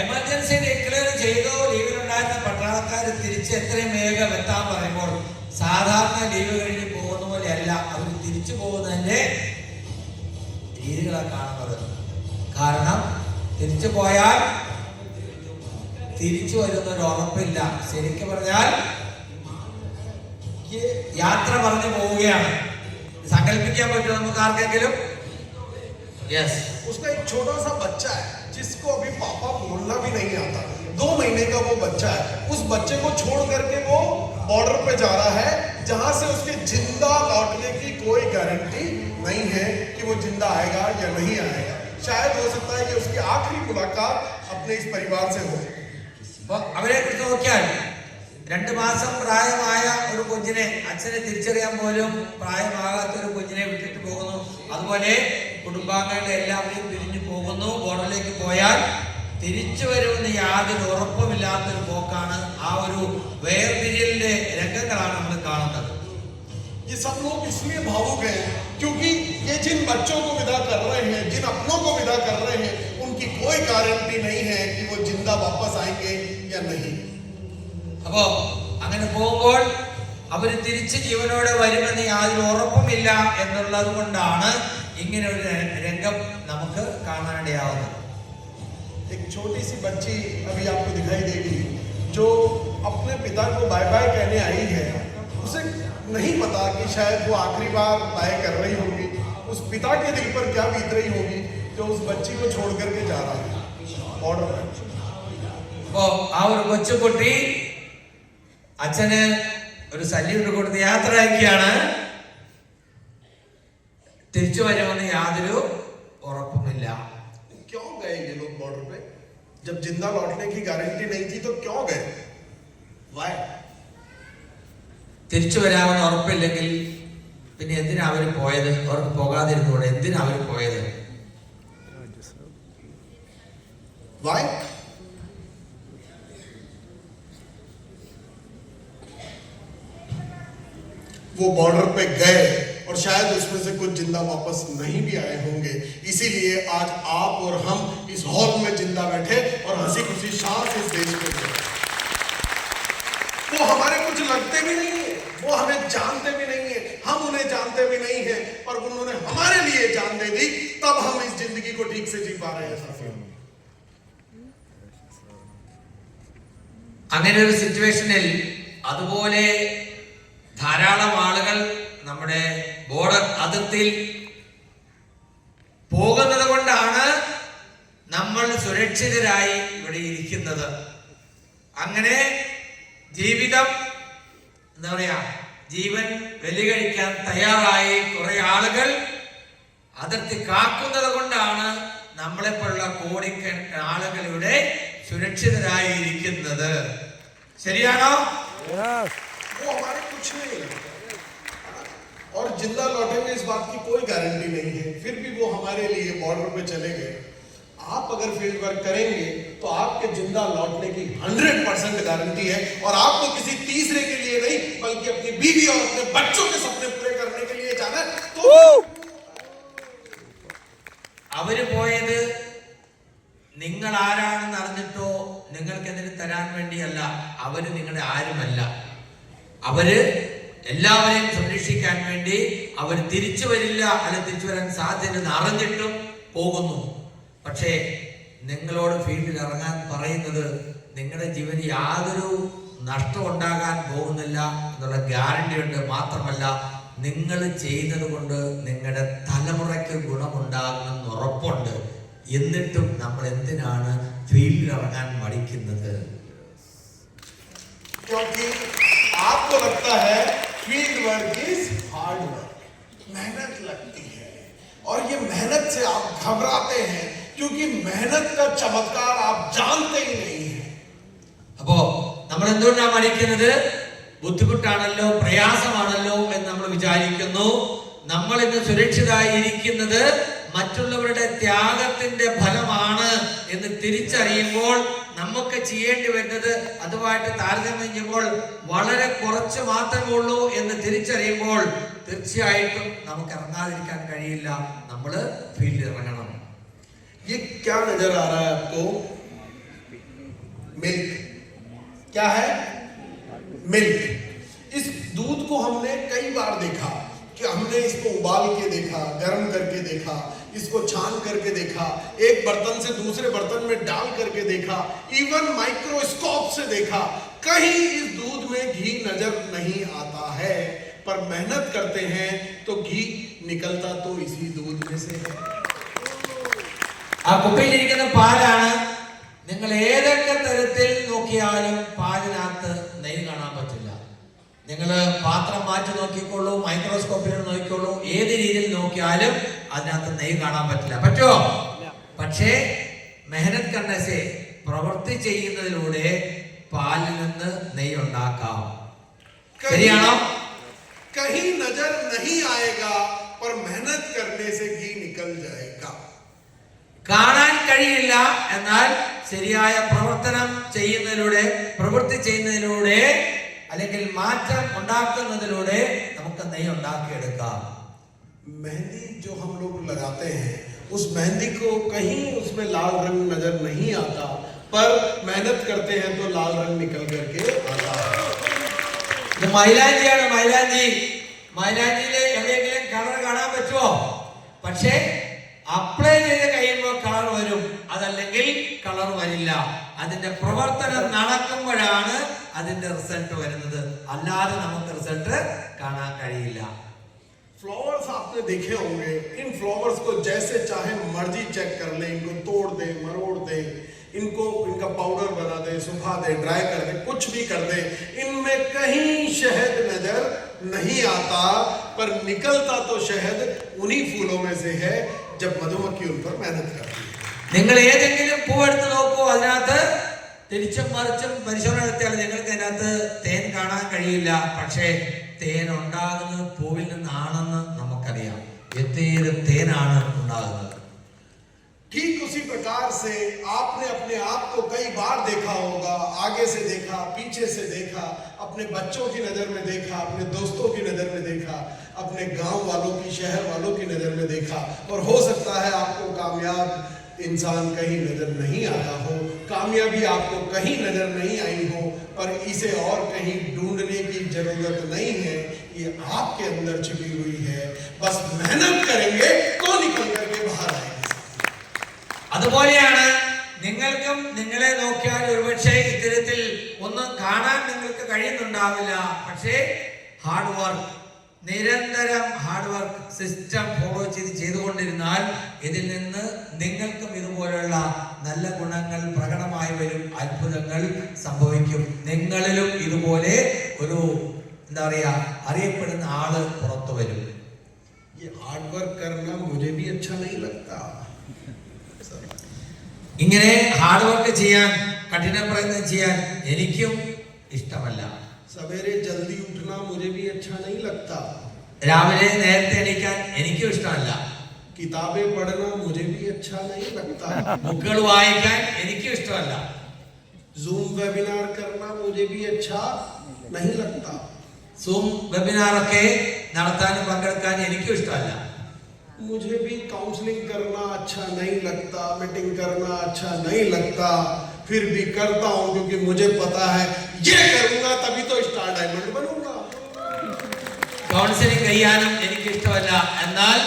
എമർജൻസി ഡിക്ലെയർ ചെയ്തോ ലീവിലുണ്ടായിരുന്ന പട്ടാളക്കാർ തിരിച്ച് എത്രയും വേഗം എത്താൻ പറയുമ്പോൾ സാധാരണ ലീവ് കഴിഞ്ഞ് പോകുന്ന പോലെയല്ല അവർ തിരിച്ചു പോകുന്നതിന്റെ രീതികളാണ് കാണുന്നത്. കാരണം തിരിച്ചു പോയാൽ തിരിച്ചു വരുന്നൊരു ഉറപ്പില്ല. ശരിക്കും പറഞ്ഞാൽ യാത്ര പറഞ്ഞു പോവുകയാണ്. സങ്കല്പിക്കാൻ പറ്റുമോ നമുക്ക് ആർക്കെങ്കിലും? യെസ്. उसका एक छोटा सा बच्चा है जिसको अभी पापा बोलना भी नहीं आता, 2 महीने का वो बच्चा है। उस बच्चे को छोड़ करके वो बॉर्डर पे जा रहा है जहां से उसके जिंदा लौटने की कोई गारंटी नहीं है कि वो जिंदा आएगा या नहीं आएगा। शायद हो सकता है कि उसकी आखिरी मुलाकात अपने इस परिवार से हो। അവരെ കുറിച്ച് നോക്കിയാൽ 2 മാസം പ്രായമായ ഒരു കുഞ്ഞിനെ, അച്ഛനെ തിരിച്ചറിയാൻ പോലും പ്രായമാകാത്ത ഒരു കുഞ്ഞിനെ വിട്ടിട്ട് പോകുന്നു. അതുപോലെ കുടുംബാംഗങ്ങളെ എല്ലാവരെയും പിരിഞ്ഞു പോകുന്നു. ബോർഡറിലേക്ക് പോയാൽ തിരിച്ചു വരുമെന്ന് യാതൊരു ഉറപ്പുമില്ലാത്തൊരു പോക്കാണ്. ആ ഒരു വേർപിരിയലിന്റെ രംഗങ്ങളാണ് നമ്മൾ കാണുന്നത്. ये सब लोग इसलिए भावुक हैं क्योंकि ये जिन बच्चों को विदा कर रहे हैं, जिन अपनों को विदा कर रहे हैं, उनकी कोई गारंटी नहीं है कि वो जिंदा वापस आएंगे या नहीं। അപ്പോ അങ്ങനെ പോകുമ്പോൾ അവര് തിരിച്ച് ജീവനോടെ വരുമെന്ന് യാതൊരു ഉറപ്പുമില്ല എന്നുള്ളത് കൊണ്ടാണ് ഇങ്ങനെ ഒരു രംഗം നമുക്ക് കാണാനിടയാവുന്നത്. एक छोटी सी बच्ची अभी आपको दिखाई देगी जो अपने पिता को बाय बाय कहने आई है। उसे नहीं पता कि शायद वो आखिरी बार बाय कर रही होगी। उस पिता के दिल पर क्या बीत रही होगी जो उस बच्ची को छोड़ करके जा रहा है बॉर्डर पर। അപ്പോ ആ ഒരു കൊച്ചുകുട്ടി അച്ഛന് ഒരു സല്യൂട്ട് കൊടുത്ത് യാത്ര അയക്കുകയാണ്. തിരിച്ചു വരുമെന്ന് യാതൊരു ഉറപ്പുമില്ല. क्यों गए ये लोग बॉर्डर पे? जब जिंदा लौटने की गारंटी नहीं थी तो क्यों गए? Why? തിരിച്ചു വരാമെന്ന് ഉറപ്പില്ലെങ്കിൽ പിന്നെ എന്തിനാ അവര് പോയത്? അവർക്ക് പോകാതിരുന്നൂടെ? എന്തിനാ അവര് പോയത്? Why? वो बॉर्डर पे गए और शायद उसमें से कुछ जिंदा वापस नहीं भी आए होंगे। इसीलिए आज आप और हम इस हॉल में जिंदा बैठे और हंसी खुशी सांस इस देश में ले। वो हमारे कुछ लगते भी नहीं है, वो हमें जानते भी नहीं है, हम उन्हें जानते भी नहीं है, पर उन्होंने हमारे लिए जान दे दी, तब हम इस जिंदगी को ठीक से जी पा रहे हैं साथियों। അങ്ങനെ ഒരു സിറ്റുവേഷനിൽ അതുപോലെ ധാരാളം ആളുകൾ നമ്മുടെ ബോർഡർ അതിർത്തിയിൽ പോകുന്നത് കൊണ്ടാണ് നമ്മൾ സുരക്ഷിതരായി ഇവിടെ ഇരിക്കുന്നത്. അങ്ങനെ ജീവിതം എന്താ പറയാ, ജീവൻ ബലി കഴിക്കാൻ തയ്യാറായി കുറെ ആളുകൾ അതിർത്തി കാക്കുന്നത് കൊണ്ടാണ് നമ്മളെപ്പോലുള്ള കോടിക്കണക്കിന് ആളുകൾ ഇവിടെ സുരക്ഷിതരായി ഇരിക്കുന്നത്. ശരിയാണോ? Yes. वो हमारे कुछ नहीं है और जिंदा लौटेंगे इस बात की कोई गारंटी नहीं है, फिर भी वो हमारे लिए बॉर्डर पे चले गए. आप अगर फील्ड वर्क करेंगे तो आपके जिंदा लौटने की 100% गारंटी है, और आपको किसी तीसरे के लिए नहीं बल्कि अपनी बीवी और अपने बच्चों के सपने पूरे करने के लिए जाना है. तो അവര് പോയത് നിങ്ങൾ ആരാണെന്ന് അറിഞ്ഞിട്ടോ നിങ്ങൾക്ക് എന്തിനു തരാൻ വേണ്ടിയല്ല. അവര് നിങ്ങളുടെ ആരുമല്ല. അവര് എല്ലാവരെയും സംരക്ഷിക്കാൻ വേണ്ടി അവർ തിരിച്ചു വരില്ല, അല്ല തിരിച്ചു വരാൻ സാധ്യത അറിഞ്ഞിട്ടും പോകുന്നു. പക്ഷേ നിങ്ങളോട് ഫീൽഡിൽ ഇറങ്ങാൻ പറയുന്നത് നിങ്ങളുടെ ജീവന് യാതൊരു നഷ്ടം ഉണ്ടാകാൻ പോകുന്നില്ല എന്നുള്ള ഗ്യാരണ്ടി ഉണ്ട്. മാത്രമല്ല, നിങ്ങൾ ചെയ്യുന്നത് കൊണ്ട് നിങ്ങളുടെ തലമുറയ്ക്ക് ഗുണമുണ്ടാകുമെന്ന് ഉറപ്പുണ്ട്. എന്നിട്ടും നമ്മൾ എന്തിനാണ് ഫീൽഡിൽ ഇറങ്ങാൻ മടിക്കുന്നത്? क्योंकि आपको लगता है field work is hard work, मेहनत लगती है, और ये मेहनत से आप घबराते हैं क्योंकि मेहनत का चमत्कार आप जानते ही नहीं है. അപ്പോ നമ്മൾ എന്തുകൊണ്ടാണ് മടിക്കുന്നത്? ബുദ്ധിമുട്ടാണല്ലോ, പ്രയാസമാണല്ലോ എന്ന് നമ്മൾ വിചാരിക്കുന്നു. നമ്മൾ ഇന്ന് സുരക്ഷിതമായി ഇരിക്കുന്നത് മറ്റുള്ളവരുടെ ത്യാഗത്തിന്റെ ഫലമാണ് എന്ന് തിരിച്ചറിയുമ്പോൾ, നമുക്ക് ചെയ്യേണ്ടി വരുന്നത് അതുമായിട്ട് താരതമ്യം ചെയ്യുമ്പോൾ വളരെ കുറച്ച് മാത്രമേ ഉള്ളൂ എന്ന് തിരിച്ചറിയുമ്പോൾ തീർച്ചയായിട്ടും നമുക്ക് ഇറങ്ങാതിരിക്കാൻ കഴിയില്ല. നമ്മൾ ഫീൽഡിൽ ഇറങ്ങണം. ये क्या नजर आ रहा है आपको? मिल्क. क्या है? मिल्क. इस दूध को हमने कई बार देखा कि हमने इसको उबाल के देखा, गर्म करके देखा, इसको छान करके देखा, एक बर्तन से दूसरे बर्तन में डाल करके देखा, इवन माइक्रोस्कोप से देखा. कहीं इस दूध में घी नजर नहीं आता है, पर मेहनत करते हैं तो घी निकलता तो इसी दूध में से है. ആ കുപ്പിയിലിരിക്കുന്ന പാലാണ്. നിങ്ങൾ ഏതൊക്കെ തരത്തിൽ നോക്കിയാലും പാലിനകത്ത് നെയ്യ് കാണാൻ പറ്റില്ല. നിങ്ങൾ പാത്രം മാറ്റി നോക്കിക്കോളൂ, മൈക്രോസ്കോപ്പിൽ നോക്കിക്കോളൂ, ഏത് രീതിയിൽ നോക്കിയാലും അതിനകത്ത് നെയ്യ് കാണാൻ പറ്റില്ല. പറ്റുമോ? പക്ഷേ മെഹനത്ത് കർണസെ, പ്രവൃത്തി ചെയ്യുന്നതിലൂടെ പാലിൽ നിന്ന് നെയ്യ് ഉണ്ടാക്കാം. ശരിയാണോ? कहीं नजर नहीं आएगा पर मेहनत करने से घी निकल जाएगा. കാണാൻ കഴിയില്ല, എന്നാൽ ശരിയായ പ്രവർത്തനം ചെയ്യുന്നതിലൂടെ, പ്രവൃത്തി ചെയ്യുന്നതിലൂടെ, അല്ലെങ്കിൽ മാറ്റം ഉണ്ടാക്കുന്നതിലൂടെ നമുക്ക് നെയ്യ് ഉണ്ടാക്കിയെടുക്കാം. मेहंदी जो हम लोग लगाते हैं, उस मेहंदी को कहीं उसमें लाल रंग नजर नहीं आता, पर मेहनत करते हैं तो लाल रंग निकल करके आता है. ഇത് മൈലാഞ്ചിയാണ്. മൈലാഞ്ചിയിലെ എവിടെയെങ്കിലും കളർ കാണാൻ പറ്റുമോ? പക്ഷേ അപ്ലൈ ചെയ്ത് കഴിയുമ്പോൾ കളർ വരും, അതല്ലെങ്കിൽ കളർ വരില്ല. അതിന്റെ പ്രവർത്തനം നടക്കുമ്പോഴാണ് അതിന്റെ റിസൾട്ട് വരുന്നത്, അല്ലാതെ നമുക്ക് റിസൾട്ട് കാണാൻ കഴിയില്ല. फ्लावर्स आपने देखे होंगे, इन फ्लावर्स को जैसे चाहे मर्जी चेक कर ले, इनको तोड़ दे, मरोड़ दे, इनको इनका पाउडर बना दे, सुखा दे, ड्राई कर दे, कुछ भी कर दे, इनमें कहीं शहद नजर नहीं आता, पर निकलता तो शहद उन्हीं फूलों में से है जब मधुमक्खी उन पर मेहनत करती है. നിങ്ങൾ ഏതെങ്കിലും പൂവെടുത്ത് നോക്കൂ, അതിനകത്ത് തിരിച്ചും മറിച്ചും പരിശോധന നടത്തിയാൽ നിങ്ങൾക്ക് അതിനകത്ത് തേൻ കാണാൻ കഴിയില്ല. പക്ഷേ തേൻ ഉണ്ടാകുന്നത് പൂവിൽ നിന്നാണെന്ന് നമുക്കറിയാം. എത്തേറെ തേനാണ് ഉണ്ടാകുന്നത്. ठीक उसी प्रकार से आपने अपने आप को कई बार देखा होगा, आगे से देखा, पीछे से देखा, अपने बच्चों की नजर में देखा, अपने दोस्तों की नजर में देखा, अपने गांव वालों की, शहर वालों की नजर में देखा, और हो सकता है आपको कामयाब इंसान कहीं नजर नहीं आया हो, कामयाबी आपको कहीं नजर नहीं आई हो, पर इसे और कहीं ढूंढने की जरूरत नहीं है, ये आपके अंदर छिपी हुई है. बस मेहनत करेंगे तो निकल करके बाहर आएंगे. അതുപോലെയാണ് നിങ്ങൾക്കും നിങ്ങളെ നോക്കിയാൽ ഒരുപക്ഷെ ഇത്തരത്തിൽ ഒന്നും കാണാൻ നിങ്ങൾക്ക് കഴിയുന്നുണ്ടാവില്ല. പക്ഷേ ഹാർഡ് വർക്ക്, നിരന്തരം ഹാർഡ് വർക്ക് സിസ്റ്റം ഫോളോ ചെയ്തുകൊണ്ടിരുന്നാൽ ഇതിൽ നിന്ന് നിങ്ങൾക്കും ഇതുപോലുള്ള നല്ല ഗുണങ്ങൾ പ്രകടമായി വരും, അത്ഭുതങ്ങൾ സംഭവിക്കും. നിങ്ങളിലും ഇതുപോലെ ഒരു എന്താ പറയാ അറിയപ്പെടുന്ന ആള് പുറത്തു വരും. ये हार्ड वर्क करना मुझे भी अच्छा नहीं लगता. ഇങ്ങനെ ഹാർഡ് വർക്ക് ചെയ്യാൻ, കഠിന പ്രയത്നം ചെയ്യാൻ എനിക്കും ഇഷ്ടമല്ല. सवेरे जल्दी उठना मुझे भी अच्छा नहीं लगता. രാവിലെ നേരത്തെ എണീക്കാൻ എനിക്കും ഇഷ്ടമല്ല. किताबें पढ़ना मुझे भी अच्छा नहीं लगता. ബുക്കുകൾ വായിക്കാൻ എനിക്കും ഇഷ്ടമല്ല. जूम वेबिनार करना मुझे भी अच्छा नहीं लगता. സൂം വെബിനാറൊക്കെ നടത്താനും പങ്കെടുക്കാൻ എനിക്കും ഇഷ്ടമല്ല. मुझे भी काउंसलिंग करना अच्छा नहीं लगता, मीटिंग करना अच्छा नहीं लगता, फिर भी करता हूं क्योंकि मुझे पता है ये करूंगा तभी तो स्टार डायमंड बनूंगा. കൗൺസിലിംഗ് ചെയ്യാനും എനിക്ക് ഇഷ്ടമല്ല. എന്നാൽ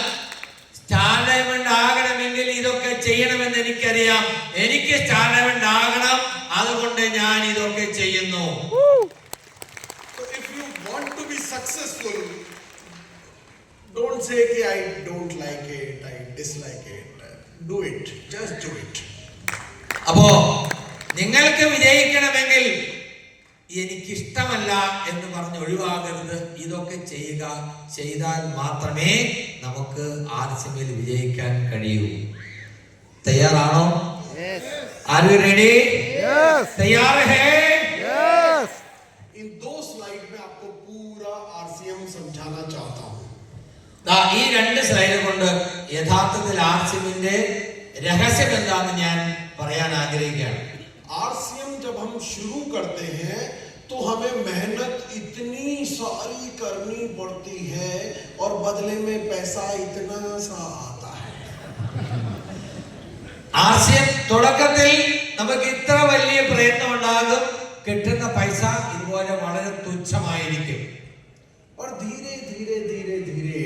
സ്റ്റാർ ഡയമണ്ട് ആകണമെങ്കിൽ ഇതൊക്കെ ചെയ്യണമെന്ന് എനിക്കറിയാം. എനിക്ക് സ്റ്റാർ ഡയമണ്ട് ആകണം, അതുകൊണ്ട് ഞാൻ ഇതൊക്കെ ചെയ്യുന്നു. So if you want to be successful, don't say कि I don't like it, I dislike it. Do it, just do it. അപ്പോ നിങ്ങൾക്ക് വിജയിക്കണമെങ്കിൽ എനിക്കിഷ്ടമല്ല എന്ന് പറഞ്ഞ് ഒഴിവാകരുത്. ഇതൊക്കെ ചെയ്യുക. ചെയ്താൽ മാത്രമേ നമുക്ക് ആർസിമിൽ വിജയിക്കാൻ കഴിയൂ. തയ്യാറാണോ? Are you ready? Yes. തയ്യാർ ഹേ? Yes. इन 2 स्लाइड में आपको पूरा आरसीएम समझाना चाहता हूं. ഈ 2 സ്ലൈഡ് കൊണ്ട് യഥാർത്ഥത്തിൽ ആർസിമിന്റെ രഹസ്യം എന്താണെന്ന് ഞാൻ പറയാൻ ആഗ്രഹിക്കുകയാണ്. आरसीएम जब हम शुरू करते हैं तो हमें मेहनत इतनी सारी करनी पड़ती है और बदले में पैसा इतना सा आता है. ആർസിഎം തുടക്കത്തിൽ നമുക്ക് ഇത്ര വലിയ പ്രയത്നം ഉണ്ടാകും, കിട്ടുന്ന പൈസ ഇതുപോലെ വളരെ തുച്ഛമായിരിക്കും. और धीरे धीरे धीरे धीरे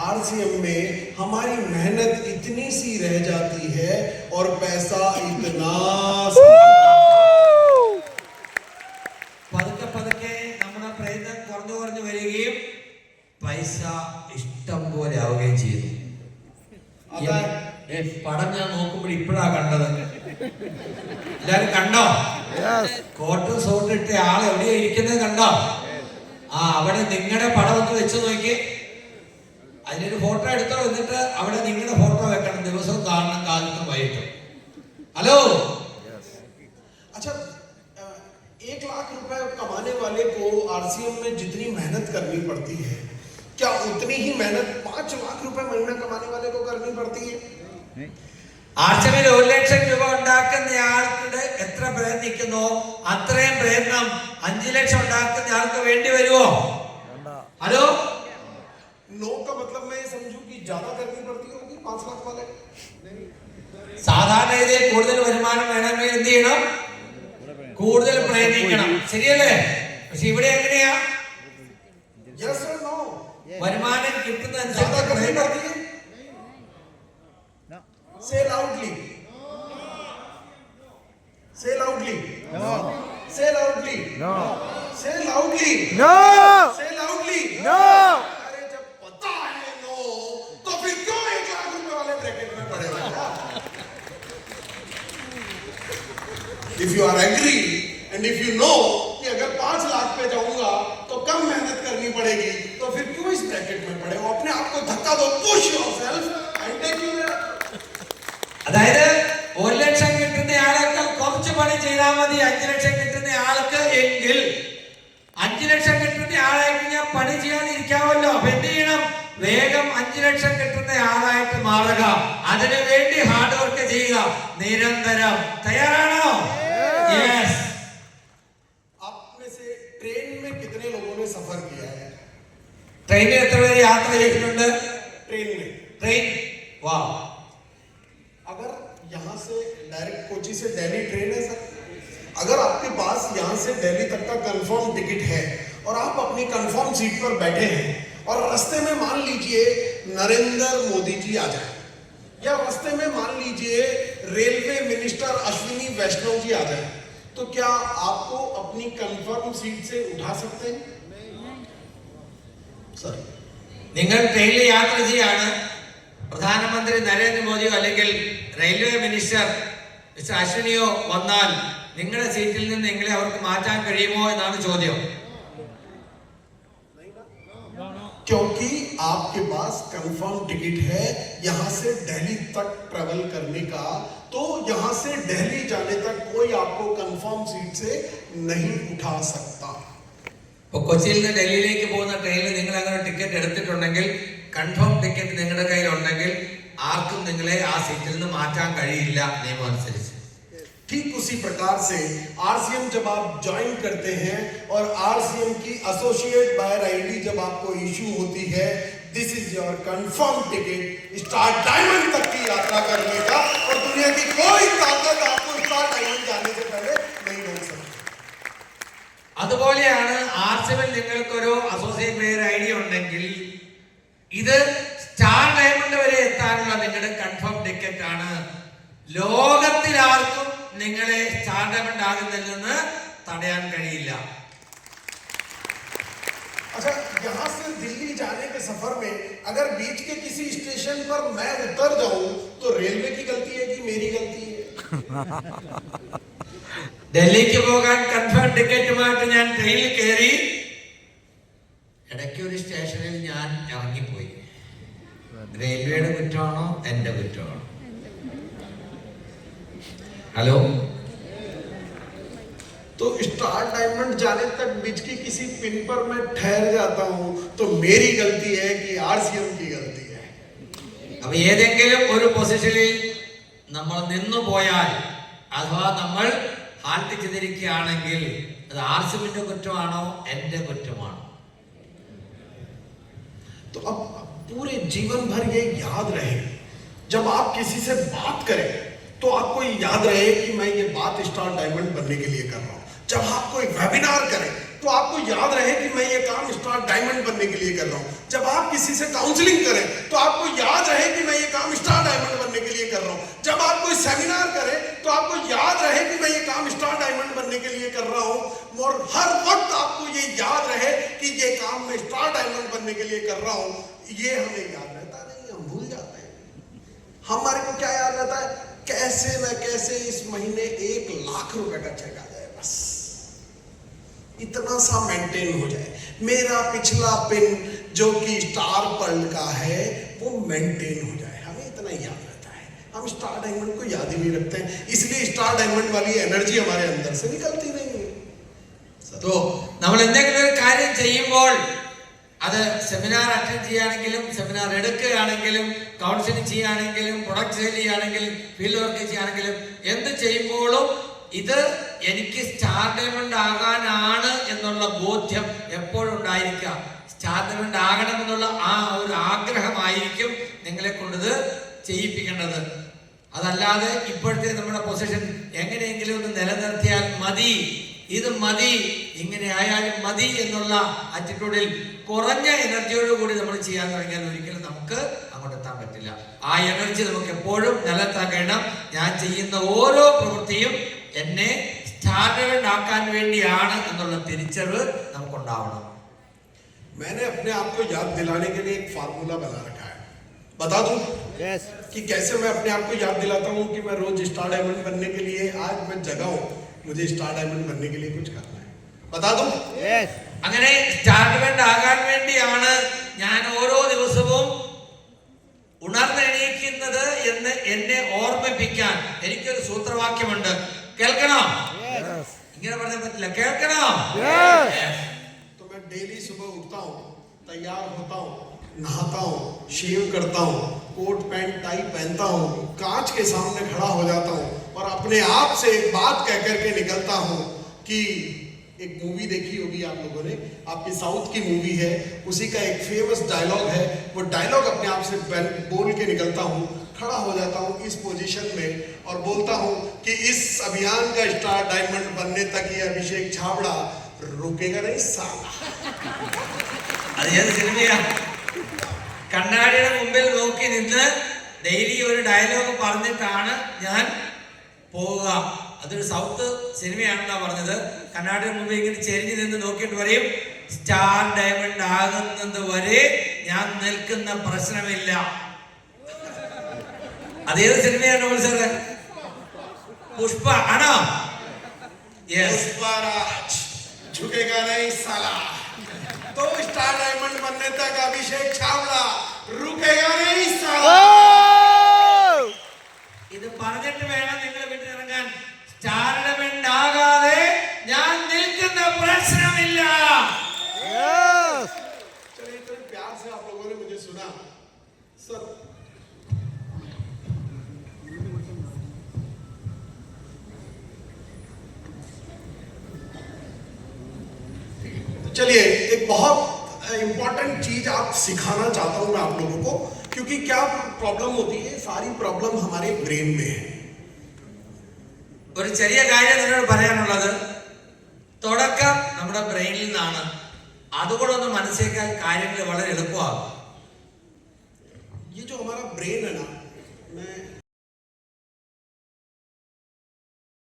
आरसीएम में हमारी मेहनत इतनी सी रह जाती है और पैसा इतना പതുക്കെ പതുക്കെ നമ്മുടെ പ്രയത്നം കുറഞ്ഞു കുറഞ്ഞു വരികയും പൈസ ഇഷ്ടം പോലെ ആവുകയും ചെയ്യുന്നു. പടം ഞാൻ നോക്കുമ്പോൾ ഇപ്പോഴാ കണ്ടത്. എല്ലാരും കണ്ടോ? Yes. കോട്ട് സൂട്ട് ഇട്ട ആൾ എവിടെയാ ഇരിക്കുന്നത് കണ്ടോ? അവിടെ നിങ്ങളുടെ പടം ഒന്ന് വെച്ച് നോക്കി, അതിനൊരു ഫോട്ടോ എടുത്തോ, എന്നിട്ട് അവിടെ നിങ്ങളുടെ ഫോട്ടോ വെക്കണം. ദിവസവും കാണണം, കാലത്തും വൈകിട്ടും. ഹലോ. अच्छा, 1 लाख रुपए कमाने वाले को आरसीएम में जितनी मेहनत करनी पड़ती है, क्या उतनी ही मेहनत 5 लाख रुपए महीना कमाने वाले को करनी पड़ती है? ആഴ്ചയിൽ 1 ലക്ഷം രൂപ ഉണ്ടാക്കുന്ന ആൾക്ക് എത്ര പ്രയത്നിക്കുന്നോ അത്രയും പ്രയത്നം 5 ലക്ഷം ഉണ്ടാക്കുന്ന ആൾക്ക് വേണ്ടി വരുമോ? ഹലോ. नो का मतलब मैं ये समझूं कि ज्यादा करनी पड़ती होगी 5 लाख वाले. സാധാരണ രീതിയിൽ കൂടുതൽ വരുമാനം വേണമെങ്കിൽ എന്ത് ചെയ്യണം? കൂടുതൽ പ്രയത്നിക്കണം. ശരിയല്ലേ? പക്ഷെ ഇവിടെ എങ്ങനെയാ? यस और नो? വരുമാനം ज्यादा കിട്ടുന്നതനുസരിച്ച് करनी പ്രയത്നം. पड़ती है? Say loudly. Say loudly. No. Say loudly. No. Say loudly. No. Say loudly. No. अरे जब पता है नो तो फिर क्यों 1 लाख रुपए वाले ब्रैकेट में पड़े हो? If you are agree and if you know कि अगर 5 लाख पे जाऊंगा तो कम मेहनत करनी पड़ेगी, तो फिर क्यों इस ब्रैकेट में पड़े हो? अपने आप को धक्का दो, push yourself and take you there. അതായത് 1 ലക്ഷം കിട്ടുന്ന ആളേക്കാൾ കുറച്ച് പണി ചെയ്താൽ മതി 5 ലക്ഷം കിട്ടുന്ന ആൾക്ക്. എങ്കിൽ 5 ലക്ഷം കിട്ടുന്ന ആളായിട്ട് ഞാൻ പണി ചെയ്യാതിരിക്കാമല്ലോ. അപ്പൊ എന്ത് ചെയ്യണം? വേഗം 5 ലക്ഷം കിട്ടുന്ന ആളായിട്ട് മാറുക. അതിനു വേണ്ടി ഹാർഡ് വർക്ക് ചെയ്യുക നിരന്തരം. തയ്യാറാണോ? യെസ്. आप में से ट्रेन में कितने लोगों ने सफर किया है? ട്രെയിനിൽ എത്ര പേര് യാത്ര ചെയ്തിട്ടുണ്ട്? ट्रेन में ട്രെയിൻ. വാ. अगर यहाँ से डायरेक्ट कोची से दिल्ली ट्रेन है सर, अगर आपके पास यहाँ से दिल्ली तक का कंफर्म टिकट है और आप अपनी कंफर्म सीट पर बैठे हैं और रास्ते में मान लीजिए नरेंद्र मोदी जी आ जाए, या रास्ते में मान लीजिए रेलवे मिनिस्टर अश्विनी वैष्णव जी आ जाए, तो क्या आपको अपनी कंफर्म सीट से उठा सकते हैं? सर നിങ്ങൾ ട്രെയിനിൽ യാത്ര ചെയ്യാണ്, പ്രധാനമന്ത്രി നരേന്ദ്രമോദിയോ അല്ലെങ്കിൽ റെയിൽവേ മിനിസ്റ്റർ മിസ്റ്റർ അശ്വിനിയോ വന്നാൽ നിങ്ങളുടെ സീറ്റിൽ നിന്ന് നിങ്ങളെ അവർക്ക് മാറ്റാൻ കഴിയുമോ എന്നാണ് ചോദ്യം. क्योंकि आपके पास कंफर्म टिकट है यहाँ से दिल्ली तक ट्रेवल करने का, तो यहाँ से दिल्ली जाने तक कोई आपको कंफर्म सीट से नहीं उठा सकता. ഇപ്പോൾ കൊച്ചിയിൽ നിന്ന് ഡൽഹിയിലേക്ക് പോകുന്ന ട്രെയിനിൽ നിങ്ങൾ അങ്ങനെ ടിക്കറ്റ് എടുത്തിട്ടുണ്ടെങ്കിൽ, കൺഫേം ടിക്കറ്റ് നിങ്ങളുടെ കയ്യിൽ ഉണ്ടെങ്കിൽ ആർക്കും നിങ്ങളെ ആ സീറ്റിൽ നിന്ന് മാറ്റാൻ കഴിയില്ല നിയമം അനുസരിച്ച്. ठीक उसी प्रकार से आरसीएम जब आप ज्वाइन करते हैं और आरसीएम की एसोसिएट बायर आईडी जब आपको इशू होती है, this is your confirm ticket star diamond तक की यात्रा करने का, और दुनिया की कोई ताकत आपको स्टार डायमंड जाने से पहले नहीं रोक सकती. അതുപോലെയാണ് ആർസിഎമ്മിൽ നിങ്ങൾക്കൊരു അസോസിയേറ്റ് ബെയർ ഐ ഡി ഉണ്ടെങ്കിൽ ഇത് സ്റ്റാർ ഡയമണ്ട് വരെ എത്താനുള്ള നിങ്ങളുടെ കൺഫേം ടിക്കറ്റ് ആണ്. ലോകത്തിൽ ആർക്കും നിങ്ങളെ സ്റ്റാർ ഡയമണ്ട് ആകുന്നതിൽ നിന്ന് തടയാൻ കഴിയില്ല. अच्छा, यहाँ से दिल्ली जाने के सफर में अगर बीच के किसी स्टेशन पर मैं उतर जाऊं तो रेलवे की गलती है कि मेरी गलती है? ഡൽഹിക്ക് പോകാൻ കൺഫേം ടിക്കറ്റുമായിട്ട് ഞാൻ ട്രെയിനിൽ കയറി, ഇടയ്ക്ക് ഒരു സ്റ്റേഷനിൽ ഞാൻ ഇറങ്ങിപ്പോയി. റെയിൽവേയുടെ കുറ്റമാണോ എന്റെ കുറ്റമാണോ? हेलो, तो स्टार डायमंड जाने तक बीच की किसी पिन पर मैं ठहर जाता हूं तो मेरी गलती है कि आरसीएम की गलती है? അപ്പൊ ഏതെങ്കിലും ഒരു പൊസിഷനിൽ നമ്മൾ നിന്നു പോയാൽ അഥവാ നമ്മൾ ഹാൾട്ട് ചെയ്തിരിക്കുകയാണെങ്കിൽ അത് ആർസിഎമ്മിന്റെ കുറ്റമാണോ എന്റെ കുറ്റമാണോ? तो अब पूरे जीवन भर ये याद रहे, जब आप किसी से बात करें तो आपको ये याद रहे कि मैं ये बात स्टार डायमंड बनने के लिए कर रहा हूं. जब आप कोई वेबिनार करें तो आपको याद रहे कि मैं ये काम स्टार डायमंड बनने के लिए कर रहा हूं. जब आप किसी से काउंसलिंग करें तो आपको याद रहे कि मैं ये काम स्टार डायमंड बनने के लिए कर रहा हूं. जब आप कोई सेमिनार करें तो आपको याद रहे कि मैं ये काम स्टार डायमंड बनने के लिए कर रहा हूं. और हर वक्त आपको ये याद रहे कि ये काम मैं स्टार डायमंड बनने के लिए कर रहा हूं. ये हमें याद रहता नहीं, हम भूल जाते हैं. हमारे को क्या याद रहता है? कैसे न कैसे इस महीने 1 लाख रुपए का चेक आ जाए, बस इतना सा मेंटेन हो जाए. मेरा पिछला पिन जो कि स्टार पर्ल का है वो मेंटेन हो जाए, हमें इतना याद रहता है. हम स्टार डायमंड को याद ही नहीं रखते हैं, इसलिए स्टार डायमंड वाली एनर्जी हमारे अंदर से निकलती नहीं है. तो നമ്മൾ എന്തെങ്കിലും ഒരു കാര്യം ചെയ്യുമ്പോൾ, അത് സെമിനാർ അറ്റൻഡ് ചെയ്യുകയാണെങ്കിലും സെമിനാർ എടുക്കുകയാണെങ്കിലും കൗൺസിലിംഗ് ചെയ്യുകയാണെങ്കിലും പ്രൊഡക്റ്റ് സെയിൽ ചെയ്യുകയാണെങ്കിലും ഫീൽഡ് വർക്ക് ചെയ്യുകയാണെങ്കിലും എന്ത് ചെയ്യുമ്പോഴും ഇത് എനിക്ക് സ്റ്റാർ ഡയമണ്ട് ആകാനാണ് എന്നുള്ള ബോധ്യം എപ്പോഴും ഉണ്ടായിരിക്കുക. സ്റ്റാർ ഡയമണ്ട് ആകണമെന്നുള്ള ആ ഒരു ആഗ്രഹമായിരിക്കും നിങ്ങളെ കൊണ്ടത് ചെയ്യിപ്പിക്കേണ്ടത്. അതല്ലാതെ ഇപ്പോഴത്തെ നമ്മുടെ പൊസിഷൻ എങ്ങനെയെങ്കിലും ഒന്ന് നിലനിർത്തിയാൽ മതി, ഇത് മതി, ഇങ്ങനെ ആയാലും മതി എന്നുള്ള ആറ്റിറ്റ്യൂഡിൽ കുറഞ്ഞ എനർജിയോട് കൂടി നമ്മൾ ചെയ്യാൻ തുടങ്ങിയാൽ ഒരിക്കലും നമുക്ക് അങ്ങോട്ട് എത്താൻ പറ്റില്ല. ആ എനർജി നമുക്ക് എപ്പോഴും നിലനിർത്താൻ കഴിയണം. ഞാൻ ചെയ്യുന്ന ഓരോ പ്രവൃത്തിയും എന്നെ സ്റ്റാർഡേഡ് ആക്കാൻ വേണ്ടിയാണ് എന്നുള്ള തിരിച്ചറിവ് നമുക്കുണ്ടാവണം. मैंने अपने आप को याद दिलाने के लिए एक फार्मूला बना रखा है, बता दूं? Yes. कि कैसे मैं अपने आप को याद दिलाता हूं कि मैं रोज स्टार डायमंड बनने के लिए आज मैं जगा हूं, मुझे स्टार डायमंड बनने के लिए कुछ करना है. बता दूं? Yes. അങ്ങനെ സ്റ്റാർ ഡയമണ്ട് ആകാൻ വേണ്ടിയാണ് ഞാൻ ഓരോ ദിവസവും ഉണർന്നെണീക്കുന്നത് എന്ന് എന്നെ ഓർമ്മിപ്പിക്കാൻ എനിക്കൊരു സൂത്രവാക്യമുണ്ട്. കേൾക്കണം? Yes. ഇങ്ങനെ പറയാൻ പറ്റില്ല. കേൾക്കണം? Yes. तो मैं डेली सुबह उठता हूं, तैयार होता हूं, नहाता हूं, शेव करता हूं, कोट पैंट टाई पहनता हूं, कांच के सामने खड़ा हो जाता हूं और अपने आप से एक बात कह करके निकलता हूं कि एक मूवी देखी होगी आप लोगों ने, आपकी साउथ की मूवी है, उसी का एक फेमस डायलॉग है, वो डायलॉग अपने आप से बोल के निकलता हूं, खड़ा हो जाता हूं इस पोजीशन में और बोलता हूं कि इस अभियान का स्टार डायमंड बनने तक ये अभिषेक छाबड़ा रुकेगा नहीं साला. അത് ഏത് സിനിമയാ? കണ്ണാടിയുടെ മുമ്പിൽ നോക്കി നിന്ന് ഡെയിലി ഒരു ഡയലോഗ് പറഞ്ഞിട്ടാണ് ഞാൻ പോവുക. അതൊരു സൗത്ത് സിനിമയാണെന്നാ പറഞ്ഞത്. കണ്ണാടിയുടെ മുമ്പിൽ ഇങ്ങനെ ചെരിഞ്ഞ് നിന്ന് നോക്കിയിട്ട് പറയും, സ്റ്റാർ ഡയമണ്ട് ആകുന്നത് വരെ ഞാൻ നിൽക്കുന്ന പ്രശ്നമില്ല. അതേത് സിനിമയാണ് സാറ്? പുഷ്പ ആണോ? पुष्पराज झुकेगा नहीं साला. तो स्टार डायमंड बनने तक अभिषेक छावला रुकेगा नहीं साला. ഇത് പറഞ്ഞിട്ട് വേണം നിങ്ങൾ വീട്ടിലിറങ്ങാൻ. സ്റ്റാർ ഡയമണ്ട് ആകാതെ ഞാൻ നിൽക്കുന്ന പ്രശ്നമില്ല. Yes. चलिए इतने प्यार से आप लोगों ने मुझे सुना सर. चलिए एक बहुत इंपॉर्टेंट चीज आप सिखाना चाहता हूं मैं आप लोगों को, क्योंकि क्या प्रॉब्लम होती है, सारी प्रॉब्लम हमारे ब्रेन में है. ഒരു ചെറിയ കാര്യം നിങ്ങളോട് പറയാനുള്ളത്, തുടക്കം നമ്മുടെ ബ്രെയിനിൽ നിന്നാണ്. അതുകൂടെ ഒന്ന് മനസ്സിലാക്കാൻ കാര്യങ്ങൾ വളരെ എളുപ്പമാകും. ये जो हमारा ब्रेन है ना, मैं